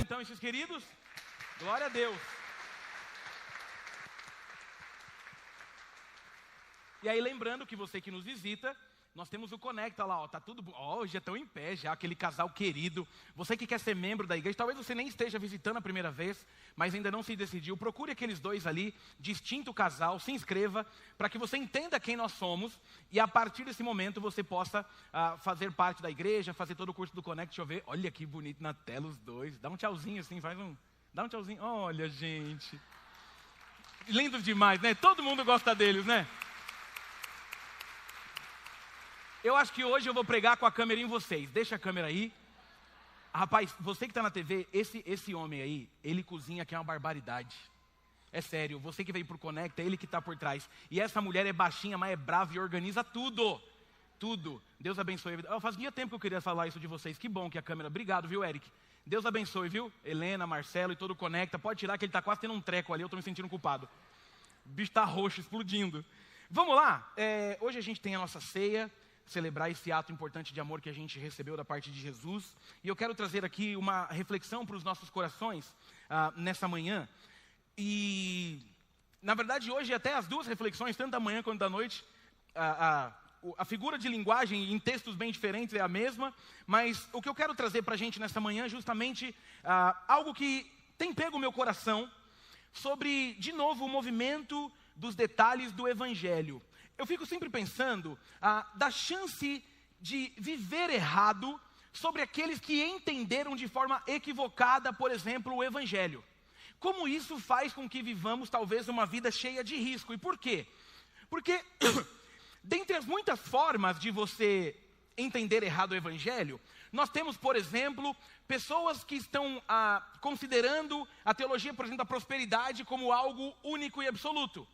Então, esses queridos, glória a Deus. E aí, lembrando que você que nos visita, nós temos o Conecta lá, ó, tá tudo, ó, já estão em pé já, aquele casal querido. Você que quer ser membro da igreja, talvez você nem esteja visitando a primeira vez, mas ainda não se decidiu, procure aqueles dois ali, distinto casal, se inscreva, para que você entenda quem nós somos, e a partir desse momento você possa fazer parte da igreja, fazer todo o curso do Conecta. Deixa eu ver, olha que bonito na tela os dois, dá um tchauzinho assim, dá um tchauzinho, olha gente, lindos demais, né? Todo mundo gosta deles, né? Eu acho que hoje eu vou pregar com a câmera em vocês. Deixa a câmera aí. Rapaz, você que está na TV, esse homem aí, ele cozinha que é uma barbaridade. É sério, você que veio pro Conecta, é ele que está por trás. E essa mulher é baixinha, mas é brava e organiza tudo. Tudo. Deus abençoe a vida. Fazia tempo que eu queria falar isso de vocês. Que bom que a câmera... Obrigado, viu, Eric? Deus abençoe, viu? Helena, Marcelo e todo o Conecta. Pode tirar que ele está quase tendo um treco ali, eu estou me sentindo culpado. O bicho está roxo, explodindo. Vamos lá? Hoje a gente tem a nossa ceia. Celebrar esse ato importante de amor que a gente recebeu da parte de Jesus. E eu quero trazer aqui uma reflexão para os nossos corações nessa manhã. E, na verdade, hoje até as duas reflexões, tanto da manhã quanto da noite, a figura de linguagem em textos bem diferentes é a mesma, mas o que eu quero trazer para a gente nessa manhã é justamente algo que tem pego o meu coração sobre, de novo, o movimento dos detalhes do Evangelho. Eu fico sempre pensando da chance de viver errado sobre aqueles que entenderam de forma equivocada, por exemplo, o Evangelho. Como isso faz com que vivamos talvez uma vida cheia de risco. E por quê? Porque, dentre as muitas formas de você entender errado o Evangelho, nós temos, por exemplo, pessoas que estão considerando a teologia, por exemplo, da prosperidade como algo único e absoluto.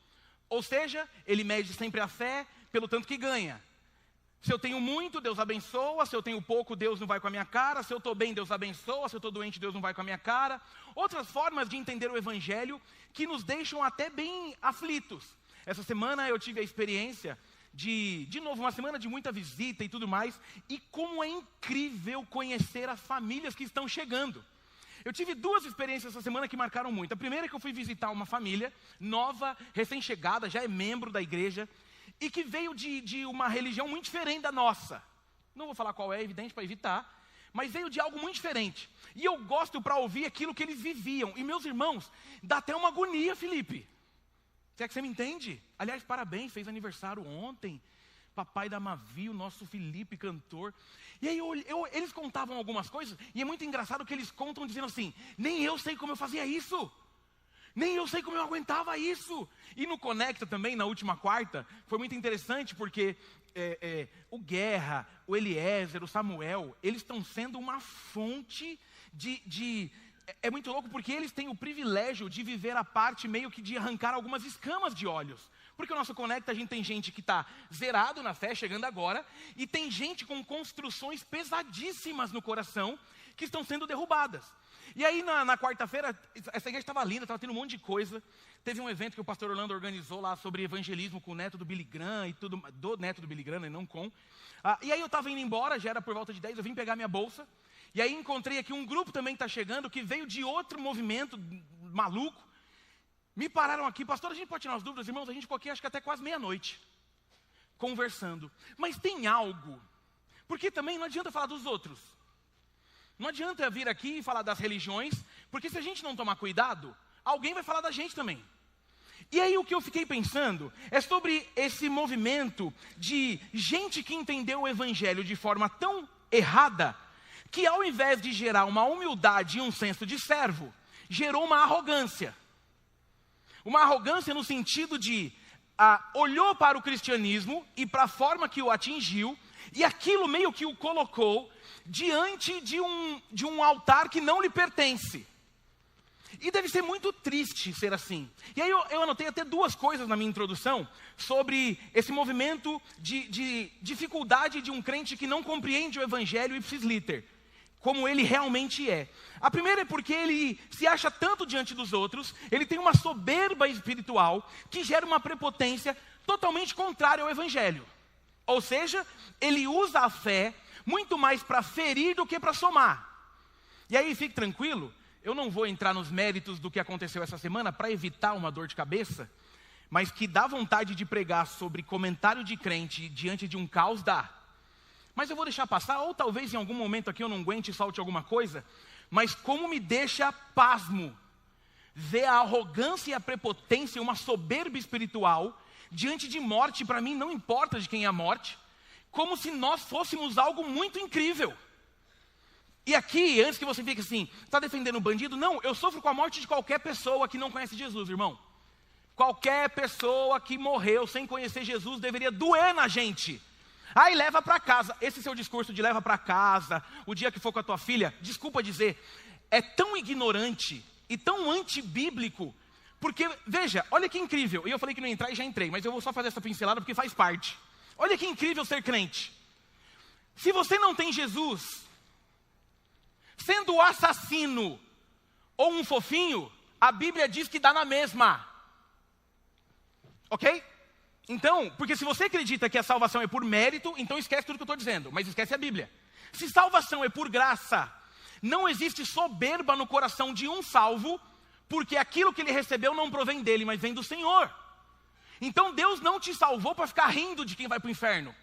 Ou seja, ele mede sempre a fé pelo tanto que ganha. Se eu tenho muito, Deus abençoa. Se eu tenho pouco, Deus não vai com a minha cara. Se eu estou bem, Deus abençoa. Se eu estou doente, Deus não vai com a minha cara. Outras formas de entender o Evangelho que nos deixam até bem aflitos. Essa semana eu tive a experiência de novo, uma semana de muita visita e tudo mais. E como é incrível conhecer as famílias que estão chegando. Eu tive duas experiências essa semana que marcaram muito. A primeira é que eu fui visitar uma família nova, recém-chegada, já é membro da igreja, e que veio de uma religião muito diferente da nossa. Não vou falar qual é, evidente, para evitar, mas veio de algo muito diferente. E eu gosto para ouvir aquilo que eles viviam. E meus irmãos, dá até uma agonia, Felipe. Será que você me entende? Aliás, parabéns, fez aniversário ontem. Papai da Mavi, o nosso Felipe, cantor. E aí eles contavam algumas coisas, e é muito engraçado que eles contam dizendo assim, nem eu sei como eu fazia isso. Nem eu sei como eu aguentava isso. E no Conecta também, na última quarta, foi muito interessante porque o Guerra, o Eliezer, o Samuel, eles estão sendo uma fonte É muito louco porque eles têm o privilégio de viver a parte meio que de arrancar algumas escamas de olhos. Porque o nosso Conecta, a gente tem gente que está zerado na fé, chegando agora, e tem gente com construções pesadíssimas no coração que estão sendo derrubadas. E aí na quarta-feira, essa igreja estava linda, estava tendo um monte de coisa. Teve um evento que o pastor Orlando organizou lá sobre evangelismo com o neto do Billy Graham e tudo, do neto do Billy Graham, e não com. E aí eu estava indo embora, já era por volta de 10, eu vim pegar minha bolsa. E aí encontrei aqui um grupo também que está chegando, que veio de outro movimento maluco. Me pararam aqui, pastor, a gente pode tirar as dúvidas, irmãos? A gente ficou aqui acho que até quase meia-noite, conversando. Mas tem algo, porque também não adianta falar dos outros. Não adianta vir aqui e falar das religiões, porque se a gente não tomar cuidado, alguém vai falar da gente também. E aí o que eu fiquei pensando é sobre esse movimento de gente que entendeu o Evangelho de forma tão errada, que ao invés de gerar uma humildade e um senso de servo, gerou uma arrogância. Uma arrogância no sentido de olhou para o cristianismo e para a forma que o atingiu, e aquilo meio que o colocou diante de um altar que não lhe pertence. E deve ser muito triste ser assim. E aí eu anotei até duas coisas na minha introdução sobre esse movimento de dificuldade de um crente que não compreende o Evangelho ipsis liter. como ele realmente é. A primeira é porque ele se acha tanto diante dos outros, ele tem uma soberba espiritual que gera uma prepotência totalmente contrária ao evangelho. Ou seja, ele usa a fé muito mais para ferir do que para somar. E aí, fique tranquilo, eu não vou entrar nos méritos do que aconteceu essa semana para evitar uma dor de cabeça, mas que dá vontade de pregar sobre comentário de crente diante de um caos, dá. Mas eu vou deixar passar, ou talvez em algum momento aqui eu não aguente e salte alguma coisa, mas como me deixa pasmo ver a arrogância e a prepotência, uma soberba espiritual, diante de morte. Para mim não importa de quem é a morte, como se nós fôssemos algo muito incrível. E aqui, antes que você fique assim, está defendendo o bandido? Não, eu sofro com a morte de qualquer pessoa que não conhece Jesus, irmão. Qualquer pessoa que morreu sem conhecer Jesus deveria doer na gente. Aí leva para casa. Esse seu discurso de leva para casa, o dia que for com a tua filha, desculpa dizer, é tão ignorante e tão antibíblico, porque, veja, olha que incrível, e eu falei que não ia entrar e já entrei, mas eu vou só fazer essa pincelada porque faz parte. Olha que incrível ser crente. Se você não tem Jesus, sendo o assassino ou um fofinho, a Bíblia diz que dá na mesma. Ok? Então, porque se você acredita que a salvação é por mérito, então esquece tudo que eu estou dizendo, mas esquece a Bíblia. Se salvação é por graça, não existe soberba no coração de um salvo, porque aquilo que ele recebeu não provém dele, mas vem do Senhor. Então Deus não te salvou para ficar rindo de quem vai para o inferno.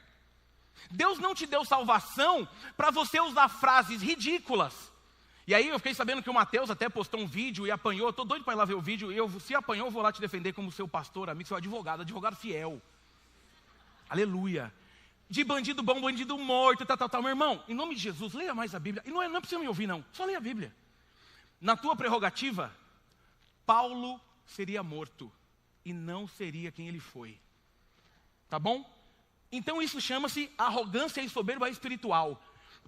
Deus não te deu salvação para você usar frases ridículas. E aí eu fiquei sabendo que o Mateus até postou um vídeo e apanhou. Estou doido para ir lá ver o vídeo. E se apanhou, eu vou lá te defender como seu pastor, amigo, seu advogado fiel. Aleluia. De bandido bom, bandido morto, tal. Meu irmão, em nome de Jesus, leia mais a Bíblia. E não é para você me ouvir, não. Só leia a Bíblia. Na tua prerrogativa, Paulo seria morto e não seria quem ele foi. Tá bom? Então isso chama-se arrogância e soberba espiritual.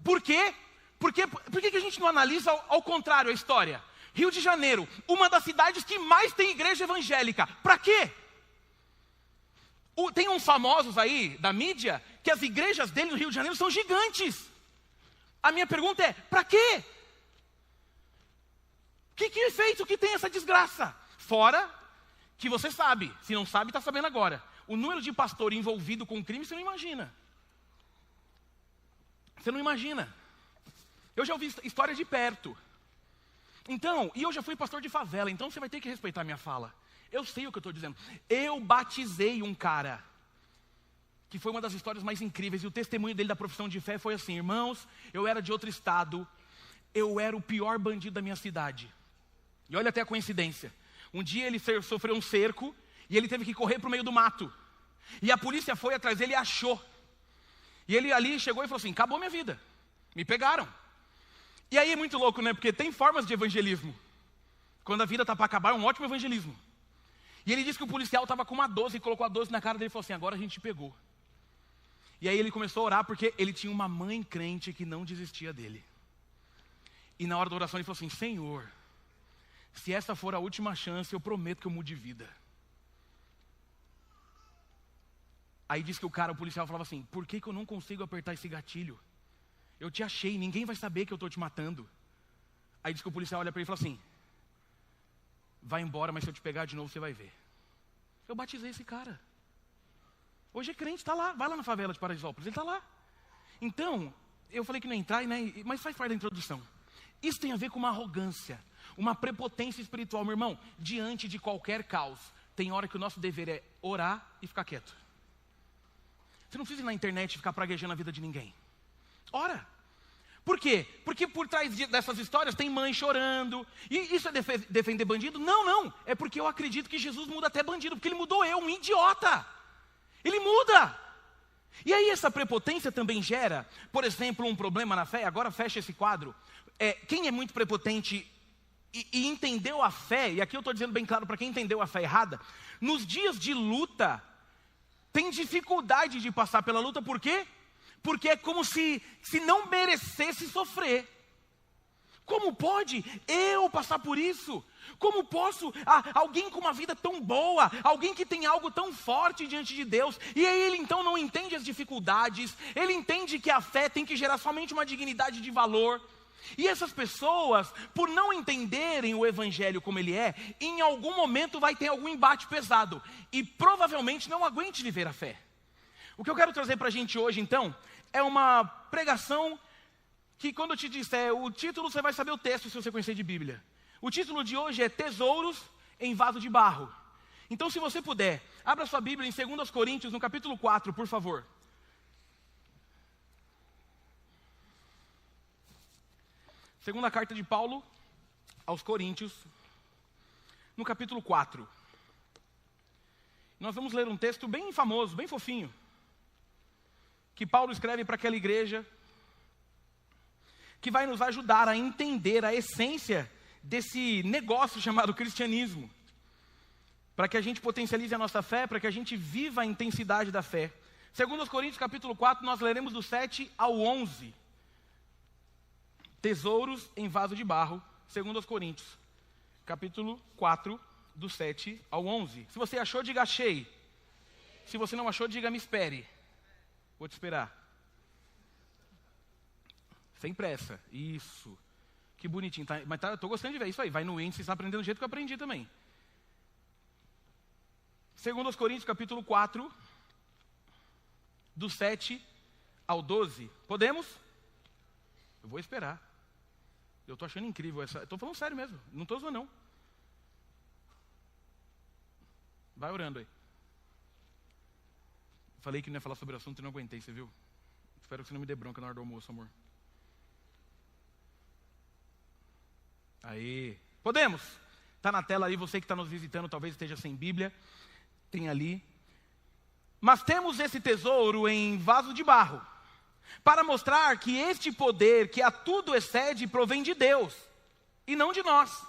Por quê? Por que a gente não analisa ao contrário a história? Rio de Janeiro, uma das cidades que mais tem igreja evangélica. Para quê? Tem uns famosos aí da mídia que as igrejas dele no Rio de Janeiro são gigantes. A minha pergunta é, para quê? Que efeito que tem essa desgraça? Fora que você sabe, se não sabe, está sabendo agora. O número de pastor envolvido com crime, você não imagina. Você não imagina. Eu já ouvi história de perto. Então, e eu já fui pastor de favela, então você vai ter que respeitar a minha fala. Eu sei o que eu estou dizendo. Eu batizei um cara, que foi uma das histórias mais incríveis, e o testemunho dele da profissão de fé foi assim: irmãos, eu era de outro estado, eu era o pior bandido da minha cidade. E olha até a coincidência. Um dia ele sofreu um cerco, e ele teve que correr para o meio do mato. E a polícia foi atrás dele e achou. E ele ali chegou e falou assim: acabou minha vida, me pegaram. E aí é muito louco, né? Porque tem formas de evangelismo. Quando a vida está para acabar, é um ótimo evangelismo. E ele disse que o policial estava com uma 12 e colocou a 12 na cara dele e falou assim: agora a gente te pegou. E aí ele começou a orar porque ele tinha uma mãe crente que não desistia dele. E na hora da oração ele falou assim: Senhor, se essa for a última chance, eu prometo que eu mude de vida. Aí disse que o policial falava assim: por que eu não consigo apertar esse gatilho? Eu te achei, ninguém vai saber que eu estou te matando. Aí disse que o policial olha para ele e fala assim: vai embora, mas se eu te pegar de novo, você vai ver. Eu batizei esse cara. Hoje é crente, está lá, vai lá na favela de Paraisópolis, ele está lá. Então, eu falei que não ia entrar, né, mas faz parte da introdução. Isso tem a ver com uma arrogância, uma prepotência espiritual, meu irmão. Diante de qualquer caos, tem hora que o nosso dever é orar e ficar quieto. Você não precisa ir na internet e ficar praguejando a vida de ninguém. Ora. Por quê? Porque por trás dessas histórias tem mãe chorando. E isso é defender bandido? Não. É porque eu acredito que Jesus muda até bandido. Porque ele mudou eu, um idiota. Ele muda. E aí essa prepotência também gera, por exemplo, um problema na fé. Agora fecha esse quadro. Quem é muito prepotente e entendeu a fé, e aqui eu estou dizendo bem claro para quem entendeu a fé errada, nos dias de luta, tem dificuldade de passar pela luta. Por quê? Porque é como se não merecesse sofrer. Como pode eu passar por isso? Como posso, alguém com uma vida tão boa, alguém que tem algo tão forte diante de Deus, e aí ele então não entende as dificuldades, ele entende que a fé tem que gerar somente uma dignidade de valor. E essas pessoas, por não entenderem o evangelho como ele é, em algum momento vai ter algum embate pesado. E provavelmente não aguente viver a fé. O que eu quero trazer para a gente hoje, então, é uma pregação que quando eu te disser o título, você vai saber o texto se você conhecer de Bíblia. O título de hoje é Tesouros em Vaso de Barro. Então, se você puder, abra sua Bíblia em 2 Coríntios, no capítulo 4, por favor. Segunda carta de Paulo aos Coríntios, no capítulo 4. Nós vamos ler um texto bem famoso, bem fofinho, que Paulo escreve para aquela igreja, que vai nos ajudar a entender a essência desse negócio chamado cristianismo, para que a gente potencialize a nossa fé, para que a gente viva a intensidade da fé. 2 Coríntios capítulo 4, nós leremos do 7 ao 11. Tesouros em vaso de barro, 2 Coríntios, capítulo 4, do 7 ao 11. Se você achou, diga achei. Se você não achou, diga me espere. Vou te esperar. Sem pressa. Isso. Que bonitinho. Tá, mas eu tô gostando de ver isso aí. Vai no índice, você está aprendendo do jeito que eu aprendi também. 2 Coríntios, capítulo 4, do 7 ao 12. Podemos? Eu vou esperar. Eu estou achando incrível essa. Estou falando sério mesmo. Não estou zoando, não. Vai orando aí. Falei que não ia falar sobre o assunto e não aguentei, você viu? Espero que você não me dê bronca na hora do almoço, amor. Aí. Podemos? Está na tela aí, você que está nos visitando, talvez esteja sem Bíblia. Tem ali. Mas temos esse tesouro em vaso de barro, para mostrar que este poder que a tudo excede provém de Deus, e não de nós.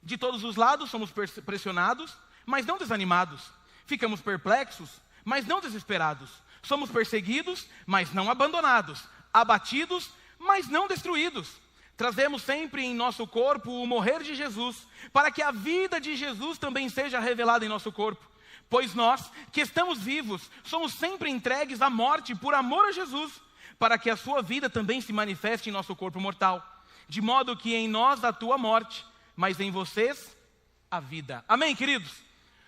De todos os lados somos pressionados, mas não desanimados. Ficamos perplexos, mas não desesperados. Somos perseguidos, mas não abandonados. Abatidos, mas não destruídos. Trazemos sempre em nosso corpo o morrer de Jesus, para que a vida de Jesus também seja revelada em nosso corpo. Pois nós, que estamos vivos, somos sempre entregues à morte por amor a Jesus, para que a sua vida também se manifeste em nosso corpo mortal. De modo que em nós atua a morte, mas em vocês a vida. Amém, queridos?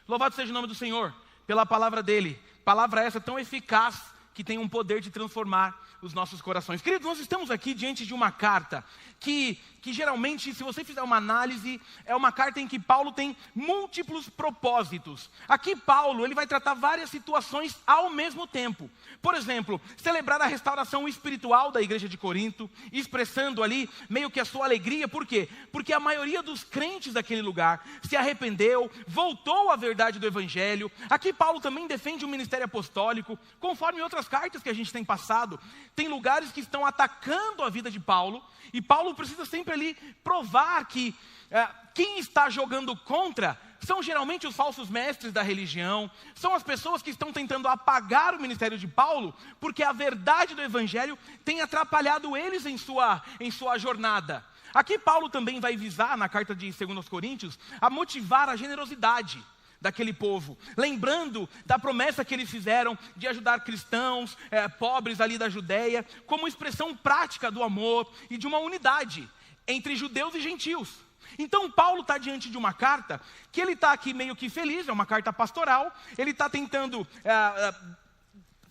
Louvado seja o nome do Senhor, pela palavra dele. Palavra essa tão eficaz, que tem um poder de transformar os nossos corações. Queridos, nós estamos aqui diante de uma carta que geralmente, se você fizer uma análise, é uma carta em que Paulo tem múltiplos propósitos. Aqui Paulo, ele vai tratar várias situações ao mesmo tempo. Por exemplo, celebrar a restauração espiritual da igreja de Corinto, expressando ali meio que a sua alegria. Por quê? Porque a maioria dos crentes daquele lugar se arrependeu, voltou à verdade do evangelho. Aqui Paulo também defende o ministério apostólico, conforme outras cartas que a gente tem passado. Tem lugares que estão atacando a vida de Paulo, e Paulo precisa sempre ali provar que quem está jogando contra são geralmente os falsos mestres da religião, são as pessoas que estão tentando apagar o ministério de Paulo, porque a verdade do evangelho tem atrapalhado eles em sua jornada. Aqui Paulo também vai visar, na carta de 2 Coríntios, a motivar a generosidade daquele povo, lembrando da promessa que eles fizeram de ajudar cristãos, pobres ali da Judeia, como expressão prática do amor e de uma unidade entre judeus e gentios. Então Paulo está diante de uma carta, que ele está aqui meio que feliz, é uma carta pastoral, ele está tentando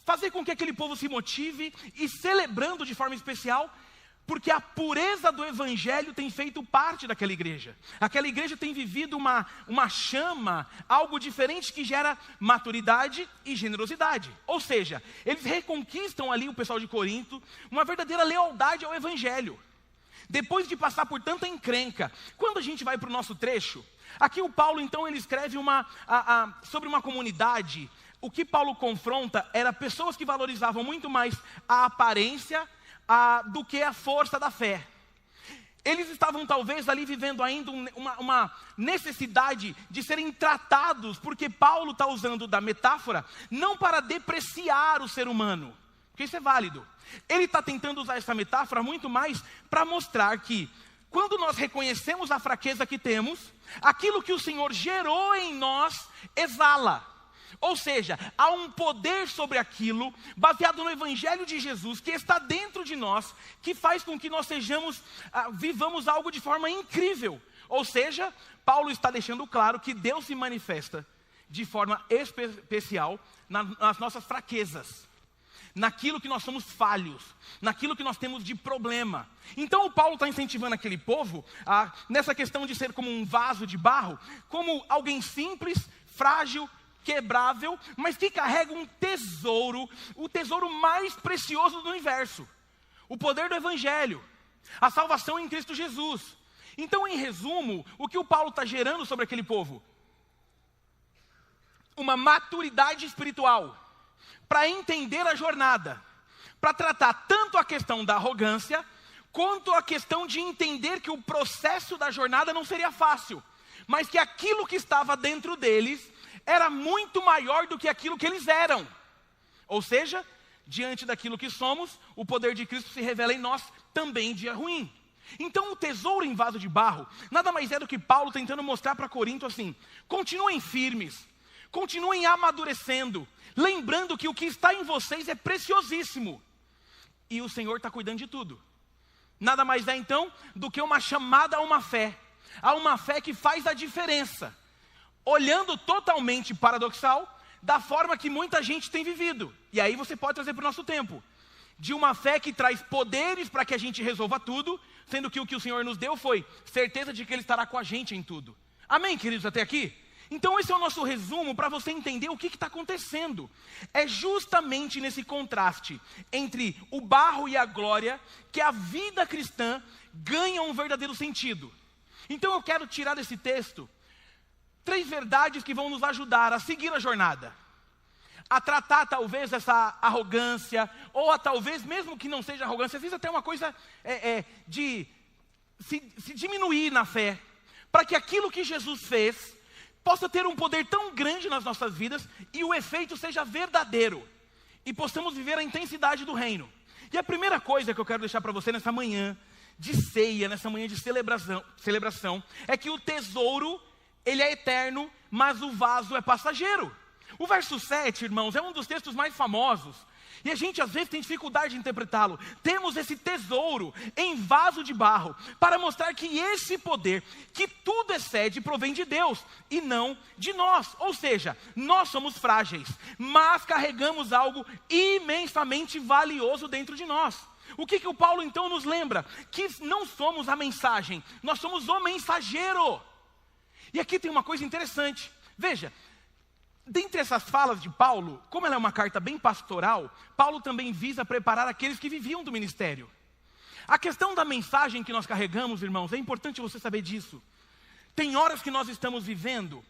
fazer com que aquele povo se motive e celebrando de forma especial, porque a pureza do evangelho tem feito parte daquela igreja. Aquela igreja tem vivido uma chama, algo diferente que gera maturidade e generosidade. Ou seja, eles reconquistam ali o pessoal de Corinto, uma verdadeira lealdade ao evangelho. Depois de passar por tanta encrenca, quando a gente vai para o nosso trecho, aqui o Paulo então ele escreve sobre uma comunidade. O que Paulo confronta era pessoas que valorizavam muito mais a aparência do que a força da fé. Eles estavam talvez ali vivendo ainda uma necessidade de serem tratados, porque Paulo está usando da metáfora, não para depreciar o ser humano, porque isso é válido. Ele está tentando usar essa metáfora muito mais para mostrar que, quando nós reconhecemos a fraqueza que temos, aquilo que o Senhor gerou em nós exala. Ou seja, há um poder sobre aquilo, baseado no Evangelho de Jesus, que está dentro de nós, que faz com que nós vivamos algo de forma incrível. Ou seja, Paulo está deixando claro que Deus se manifesta de forma especial nas nossas fraquezas, naquilo que nós somos falhos, naquilo que nós temos de problema. Então o Paulo está incentivando aquele povo, nessa questão de ser como um vaso de barro, como alguém simples, frágil, quebrável, mas que carrega um tesouro, o tesouro mais precioso do universo, o poder do Evangelho, a salvação em Cristo Jesus. Então, em resumo, o que o Paulo está gerando sobre aquele povo? Uma maturidade espiritual, para entender a jornada, para tratar tanto a questão da arrogância, quanto a questão de entender que o processo da jornada não seria fácil, mas que aquilo que estava dentro deles era muito maior do que aquilo que eles eram. Ou seja, diante daquilo que somos, o poder de Cristo se revela em nós também em dia ruim. Então o tesouro em vaso de barro, nada mais é do que Paulo tentando mostrar para Corinto assim: continuem firmes, continuem amadurecendo, lembrando que o que está em vocês é preciosíssimo, e o Senhor está cuidando de tudo. Nada mais é então do que uma chamada a uma fé que faz a diferença, olhando totalmente paradoxal, da forma que muita gente tem vivido. E aí você pode trazer para o nosso tempo, de uma fé que traz poderes para que a gente resolva tudo, sendo que o que o Senhor nos deu foi certeza de que Ele estará com a gente em tudo. Amém, queridos, até aqui? Então esse é o nosso resumo para você entender o que está acontecendo. É justamente nesse contraste entre o barro e a glória que a vida cristã ganha um verdadeiro sentido. Então eu quero tirar desse texto 3 verdades que vão nos ajudar a seguir a jornada, a tratar talvez essa arrogância, ou a talvez, mesmo que não seja arrogância, às vezes até uma coisa de se diminuir na fé, para que aquilo que Jesus fez possa ter um poder tão grande nas nossas vidas, e o efeito seja verdadeiro, e possamos viver a intensidade do reino. E a primeira coisa que eu quero deixar para você nessa manhã de ceia, nessa manhã de celebração, é que o tesouro, ele é eterno, mas o vaso é passageiro. O verso 7, irmãos, é um dos textos mais famosos, e a gente às vezes tem dificuldade de interpretá-lo. Temos esse tesouro em vaso de barro, para mostrar que esse poder, que tudo excede, provém de Deus, e não de nós. Ou seja, nós somos frágeis, mas carregamos algo imensamente valioso dentro de nós. O que o Paulo então nos lembra? Que não somos a mensagem, nós somos o mensageiro. E aqui tem uma coisa interessante. Veja, dentre essas falas de Paulo, como ela é uma carta bem pastoral, Paulo também visa preparar aqueles que viviam do ministério. A questão da mensagem que nós carregamos, irmãos, é importante você saber disso. Tem horas que nós estamos vivendo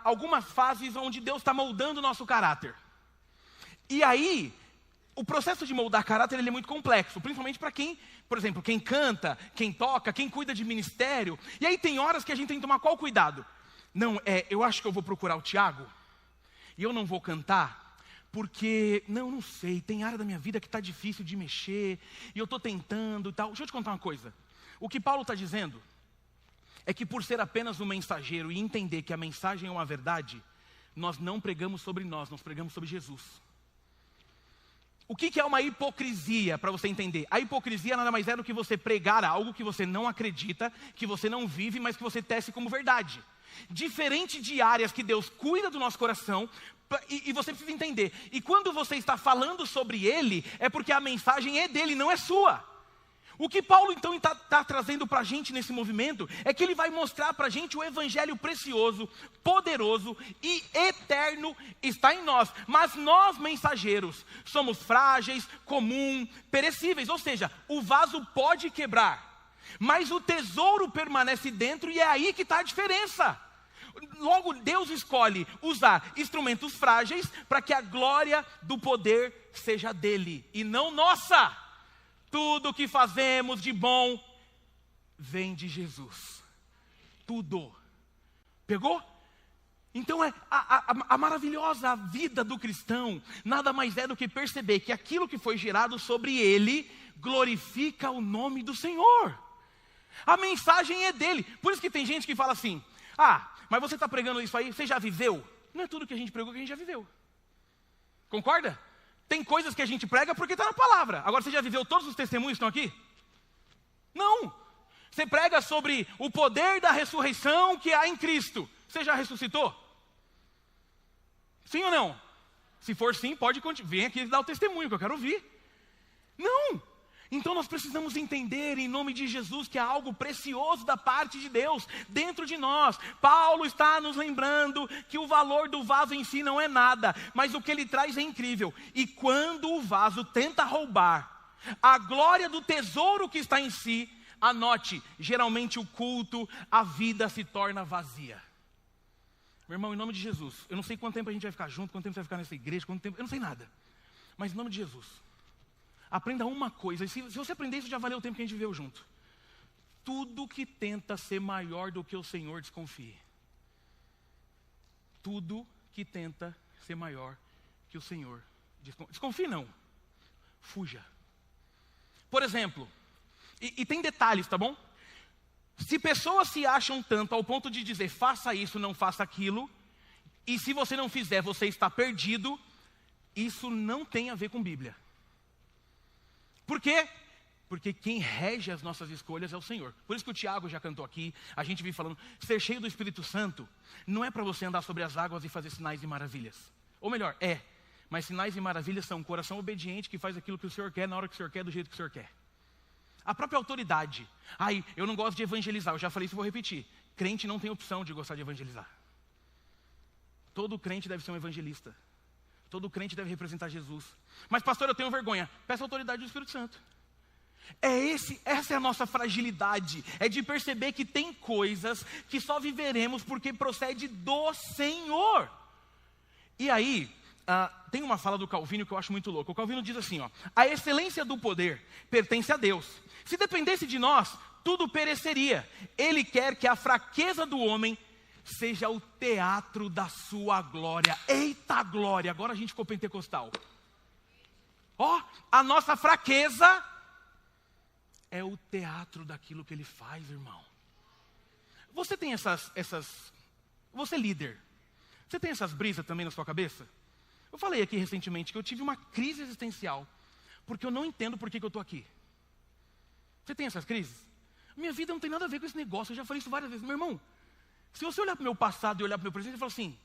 algumas fases onde Deus está moldando o nosso caráter. E aí, o processo de moldar caráter ele é muito complexo, principalmente para quem, por exemplo, quem canta, quem toca, quem cuida de ministério. E aí tem horas que a gente tem que tomar qual cuidado? Não, eu acho que eu vou procurar o Tiago, e eu não vou cantar, porque, não sei, tem área da minha vida que está difícil de mexer, e eu estou tentando e tal. Deixa eu te contar uma coisa. O que Paulo está dizendo é que por ser apenas um mensageiro e entender que a mensagem é uma verdade, nós não pregamos sobre nós pregamos sobre Jesus. O que é uma hipocrisia, para você entender? A hipocrisia nada mais é do que você pregar algo que você não acredita, que você não vive, mas que você tece como verdade. Diferente de áreas que Deus cuida do nosso coração, e você precisa entender. E quando você está falando sobre Ele, é porque a mensagem é dele, não é sua. O que Paulo então está trazendo para a gente nesse movimento, é que ele vai mostrar para a gente o evangelho precioso, poderoso e eterno está em nós. Mas nós mensageiros, somos frágeis, comuns, perecíveis, ou seja, o vaso pode quebrar, mas o tesouro permanece dentro e é aí que está a diferença. Logo, Deus escolhe usar instrumentos frágeis para que a glória do poder seja dele e não nossa. Tudo que fazemos de bom vem de Jesus. Tudo. Pegou? Então a maravilhosa vida do cristão nada mais é do que perceber que aquilo que foi gerado sobre ele glorifica o nome do Senhor. A mensagem é dele. Por isso que tem gente que fala assim: mas você está pregando isso aí, você já viveu? não é tudo que a gente pregou que a gente já viveu. Concorda? Tem coisas que a gente prega porque está na palavra. Agora, você já viveu todos os testemunhos que estão aqui? Não. Você prega sobre o poder da ressurreição que há em Cristo. Você já ressuscitou? Sim ou não? Se for sim, pode continuar. Vem aqui dar o testemunho que eu quero ouvir. Não. Então nós precisamos entender em nome de Jesus que há algo precioso da parte de Deus dentro de nós. Paulo está nos lembrando que o valor do vaso em si não é nada, mas o que ele traz é incrível. E quando o vaso tenta roubar a glória do tesouro que está em si, anote, geralmente o culto, a vida se torna vazia. Meu irmão, em nome de Jesus, eu não sei quanto tempo a gente vai ficar junto, quanto tempo você vai ficar nessa igreja, quanto tempo, eu não sei nada. Mas em nome de Jesus, aprenda uma coisa, e se você aprender isso, já valeu o tempo que a gente viveu junto. Tudo que tenta ser maior do que o Senhor, desconfie. Tudo que tenta ser maior que o Senhor, desconfie não, fuja. Por exemplo, e tem detalhes, tá bom? Se pessoas se acham tanto ao ponto de dizer, faça isso, não faça aquilo, e se você não fizer, você está perdido, isso não tem a ver com Bíblia. Por quê? Porque quem rege as nossas escolhas é o Senhor. Por isso que o Tiago já cantou aqui, a gente vem falando, ser cheio do Espírito Santo não é para você andar sobre as águas e fazer sinais e maravilhas. Ou melhor, mas sinais e maravilhas são um coração obediente que faz aquilo que o Senhor quer, na hora que o Senhor quer, do jeito que o Senhor quer. A própria autoridade. Eu não gosto de evangelizar, eu já falei isso, vou repetir. Crente não tem opção de gostar de evangelizar. Todo crente deve ser um evangelista. Todo crente deve representar Jesus. Mas pastor, eu tenho vergonha. Peça a autoridade do Espírito Santo. Essa é a nossa fragilidade. É de perceber que tem coisas que só viveremos porque procede do Senhor. E aí, tem uma fala do Calvino que eu acho muito louca. O Calvino diz assim, a excelência do poder pertence a Deus. Se dependesse de nós, tudo pereceria. Ele quer que a fraqueza do homem seja o teatro da sua glória. Eita glória, agora a gente ficou pentecostal. A nossa fraqueza é o teatro daquilo que ele faz, irmão. Você tem você é líder, você tem essas brisas também na sua cabeça? Eu falei aqui recentemente que eu tive uma crise existencial, porque eu não entendo por que eu estou aqui. Você tem essas crises? Minha vida não tem nada a ver com esse negócio, eu já falei isso várias vezes. Meu irmão, se você olhar para o meu passado e olhar para o meu presente, você fala assim,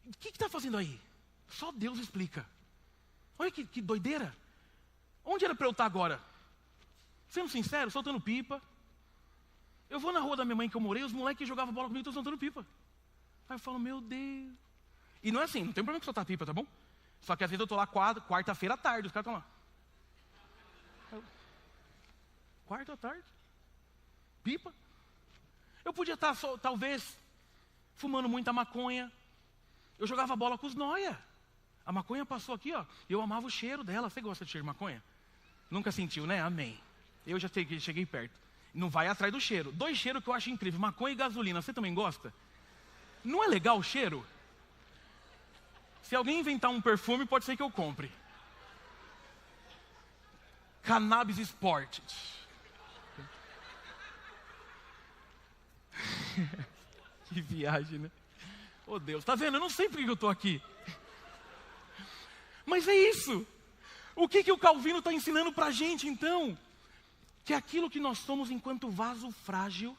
o que está fazendo aí? Só Deus explica. Olha que doideira. Onde era para eu estar agora? Sendo sincero, soltando pipa. Eu vou na rua da minha mãe que eu morei, os moleques que jogavam bola comigo estão soltando pipa. Aí eu falo, meu Deus. E não é assim, não tem problema com soltar pipa, tá bom? Só que às vezes eu estou lá quarta-feira à tarde, os caras estão lá. Quarta à tarde? Pipa? Eu podia estar, talvez, fumando muita maconha. Eu jogava bola com os noia. A maconha passou aqui, eu amava o cheiro dela. Você gosta de cheiro de maconha? Nunca sentiu, né? Amém. Eu já cheguei perto. Não vai atrás do cheiro. 2 cheiros que eu acho incrível, maconha e gasolina. Você também gosta? Não é legal o cheiro? Se alguém inventar um perfume, pode ser que eu compre. Cannabis Sport. Que viagem, né? Oh Deus, tá vendo? Eu não sei por que eu estou aqui. Mas é isso. O que o Calvino está ensinando para a gente então? Que aquilo que nós somos enquanto vaso frágil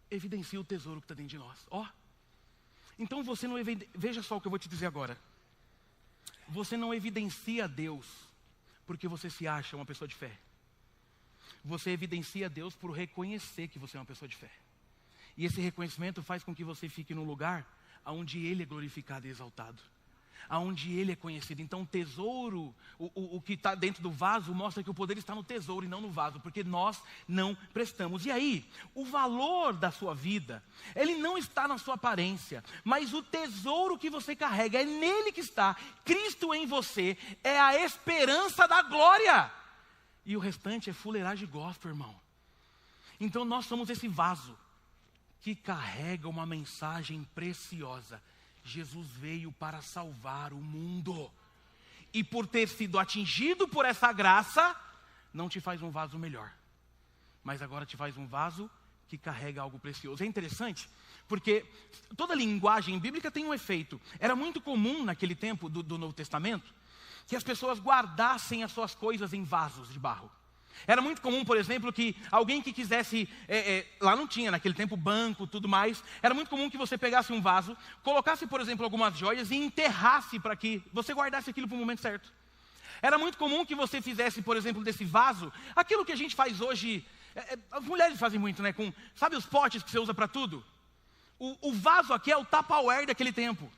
evidencia o tesouro que está dentro de nós. Então você não veja só o que eu vou te dizer agora. Você não evidencia Deus porque você se acha uma pessoa de fé. Você evidencia Deus por reconhecer que você é uma pessoa de fé. E esse reconhecimento faz com que você fique num lugar onde Ele é glorificado e exaltado. Onde Ele é conhecido. Então o tesouro, o que está dentro do vaso, mostra que o poder está no tesouro e não no vaso. Porque nós não prestamos. E aí, o valor da sua vida, ele não está na sua aparência. Mas o tesouro que você carrega, é nele que está. Cristo em você é a esperança da glória. E o restante é fuleiragem gospel, irmão. Então nós somos esse vaso que carrega uma mensagem preciosa. Jesus veio para salvar o mundo. E por ter sido atingido por essa graça, não te faz um vaso melhor, mas agora te faz um vaso que carrega algo precioso. É interessante, porque toda linguagem bíblica tem um efeito. Era muito comum naquele tempo do Novo Testamento, que as pessoas guardassem as suas coisas em vasos de barro. Era muito comum, por exemplo, que alguém que quisesse, lá não tinha naquele tempo banco, tudo mais, era muito comum que você pegasse um vaso, colocasse, por exemplo, algumas joias e enterrasse para que você guardasse aquilo para o momento certo. Era muito comum que você fizesse, por exemplo, desse vaso, aquilo que a gente faz hoje, as mulheres fazem muito, né? Sabe os potes que você usa para tudo? O vaso aqui é o Tupperware daquele tempo.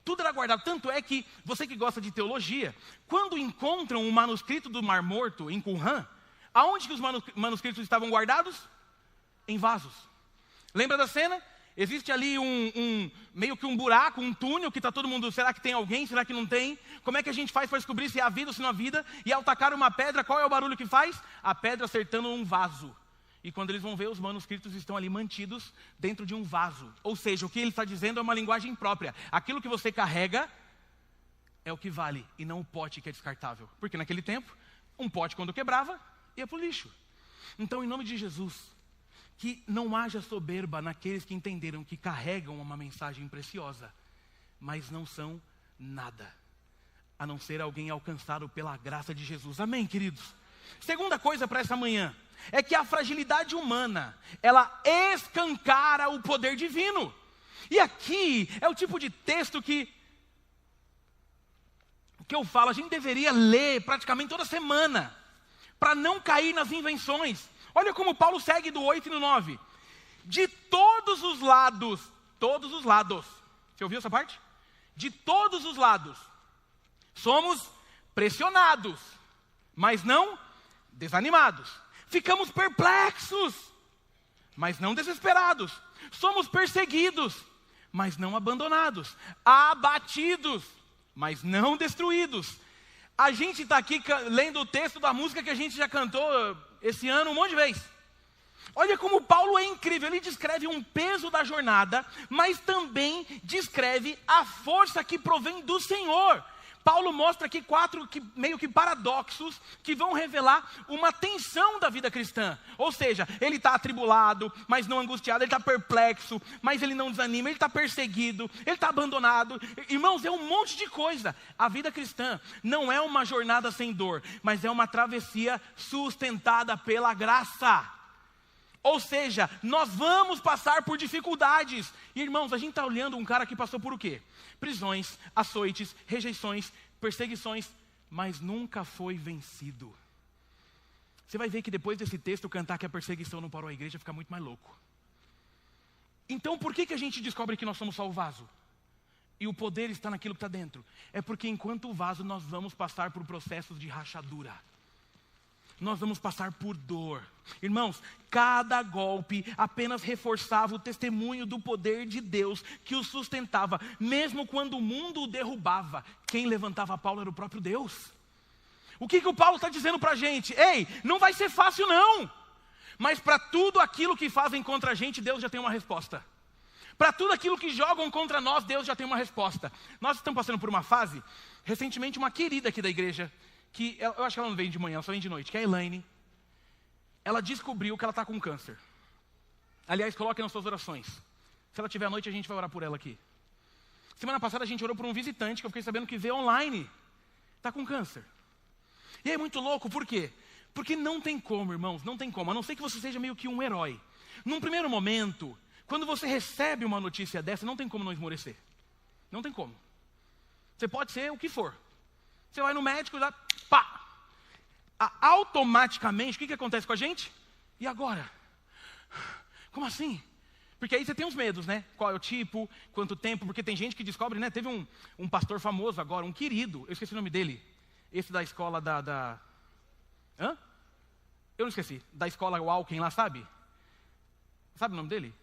Tudo era guardado, tanto é que, você que gosta de teologia, quando encontram um manuscrito do Mar Morto, em Qumran, aonde que os manuscritos estavam guardados? Em vasos. Lembra da cena? Existe ali meio que um buraco, um túnel, que está todo mundo, será que tem alguém, será que não tem? Como é que a gente faz para descobrir se há vida ou se não há vida? E ao tacar uma pedra, qual é o barulho que faz? A pedra acertando um vaso. E quando eles vão ver, os manuscritos estão ali mantidos dentro de um vaso. Ou seja, o que ele está dizendo é uma linguagem própria. Aquilo que você carrega é o que vale, e não o pote que é descartável. Porque naquele tempo, um pote quando quebrava, ia para o lixo. Então, em nome de Jesus, que não haja soberba naqueles que entenderam que carregam uma mensagem preciosa, mas não são nada, a não ser alguém alcançado pela graça de Jesus. Amém, queridos? Segunda coisa para essa manhã, é que a fragilidade humana, ela escancara o poder divino. E aqui é o tipo de texto que eu falo, a gente deveria ler praticamente toda semana, para não cair nas invenções. Olha como Paulo segue do 8 e no 9. De todos os lados, você ouviu essa parte? De todos os lados, somos pressionados, mas não desanimados. Ficamos perplexos, mas não desesperados. Somos perseguidos, mas não abandonados. Abatidos, mas não destruídos. A gente está aqui lendo o texto da música que a gente já cantou esse ano um monte de vezes. Olha como Paulo é incrível. Ele descreve um peso da jornada, mas também descreve a força que provém do Senhor. Paulo mostra aqui 4 meio que paradoxos que vão revelar uma tensão da vida cristã. Ou seja, ele está atribulado, mas não angustiado. Ele está perplexo, mas ele não desanima. Ele está perseguido, ele está abandonado. Irmãos, é um monte de coisa. A vida cristã não é uma jornada sem dor, mas é uma travessia sustentada pela graça. Ou seja, nós vamos passar por dificuldades. E, irmãos, a gente está olhando um cara que passou por o quê? Prisões, açoites, rejeições, perseguições, mas nunca foi vencido. Você vai ver que depois desse texto, cantar que a perseguição não parou a igreja fica muito mais louco. Então, por que a gente descobre que nós somos só o vaso? E o poder está naquilo que está dentro? É porque enquanto o vaso, nós vamos passar por processos de rachadura. Nós vamos passar por dor. Irmãos, cada golpe apenas reforçava o testemunho do poder de Deus que o sustentava. Mesmo quando o mundo o derrubava, quem levantava Paulo era o próprio Deus. O que o Paulo está dizendo para a gente? Ei, não vai ser fácil não. Mas para tudo aquilo que fazem contra a gente, Deus já tem uma resposta. Para tudo aquilo que jogam contra nós, Deus já tem uma resposta. Nós estamos passando por uma fase, recentemente uma querida aqui da igreja, que eu acho que ela não vem de manhã, ela só vem de noite, que é a Elaine. Ela descobriu que ela está com câncer. Aliás, coloque nas suas orações. Se ela tiver à noite, a gente vai orar por ela aqui. Semana passada a gente orou por um visitante, que eu fiquei sabendo que veio online. Está com câncer. E é muito louco, por quê? Porque não tem como, irmãos, não tem como. A não ser que você seja meio que um herói. Num primeiro momento, quando você recebe uma notícia dessa, não tem como não esmorecer. Não tem como. Você pode ser o que for. Você vai no médico e dá, pá! Automaticamente, o que acontece com a gente? E agora? Como assim? Porque aí você tem os medos, né? Qual é o tipo, quanto tempo, porque tem gente que descobre, né? Teve um pastor famoso agora, um querido, eu esqueci o nome dele. Esse da escola Hã? Eu não esqueci. Da escola Walken lá, sabe? Sabe o nome dele?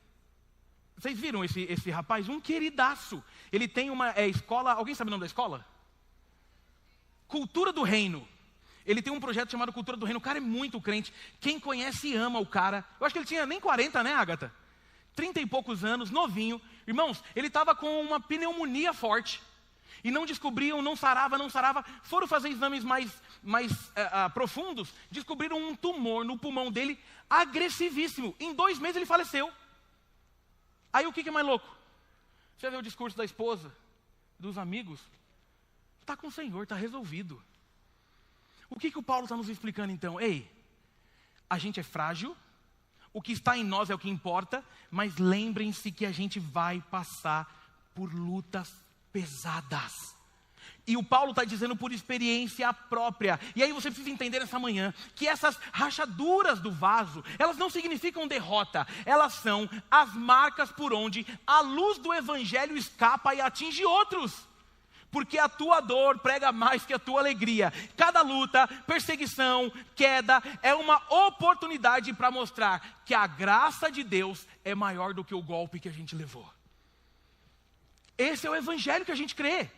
Vocês viram esse rapaz? Um queridaço. Ele tem uma escola, alguém sabe o nome da escola? Cultura do Reino. Ele tem um projeto chamado Cultura do Reino. O cara é muito crente. Quem conhece ama o cara. Eu acho que ele tinha nem 40, né, Agatha? 30 e poucos anos, novinho. Irmãos, ele estava com uma pneumonia forte. E não descobriam, não sarava. Foram fazer exames mais profundos, descobriram um tumor no pulmão dele, agressivíssimo. Em 2 meses ele faleceu. Aí o que é mais louco? Você vê o discurso da esposa, dos amigos, está com o Senhor, está resolvido. O que o Paulo está nos explicando então? Ei, a gente é frágil, o que está em nós é o que importa, mas lembrem-se que a gente vai passar por lutas pesadas. E o Paulo está dizendo por experiência própria. E aí você precisa entender nessa manhã que essas rachaduras do vaso, elas não significam derrota. Elas são as marcas por onde a luz do evangelho escapa e atinge outros. Porque a tua dor prega mais que a tua alegria. Cada luta, perseguição, queda, é uma oportunidade para mostrar que a graça de Deus é maior do que o golpe que a gente levou. Esse é o evangelho que a gente crê.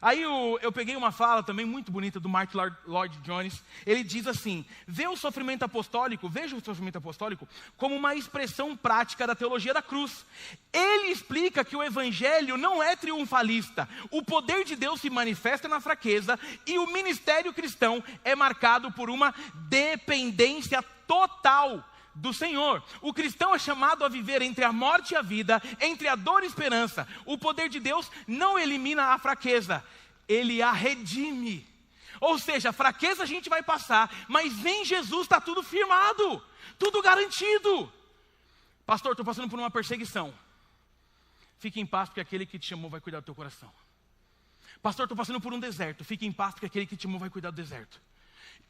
Aí eu peguei uma fala também muito bonita do Martin Lloyd-Jones. Ele diz assim: veja o sofrimento apostólico como uma expressão prática da teologia da cruz. Ele explica que o evangelho não é triunfalista. O poder de Deus se manifesta na fraqueza e o ministério cristão é marcado por uma dependência total do Senhor. O cristão é chamado a viver entre a morte e a vida, entre a dor e a esperança. O poder de Deus não elimina a fraqueza, Ele a redime. Ou seja, a fraqueza a gente vai passar, mas em Jesus está tudo firmado, tudo garantido. Pastor, estou passando por uma perseguição. Fique em paz, porque aquele que te chamou vai cuidar do teu coração. Pastor, estou passando por um deserto. Fique em paz, porque aquele que te chamou vai cuidar do deserto.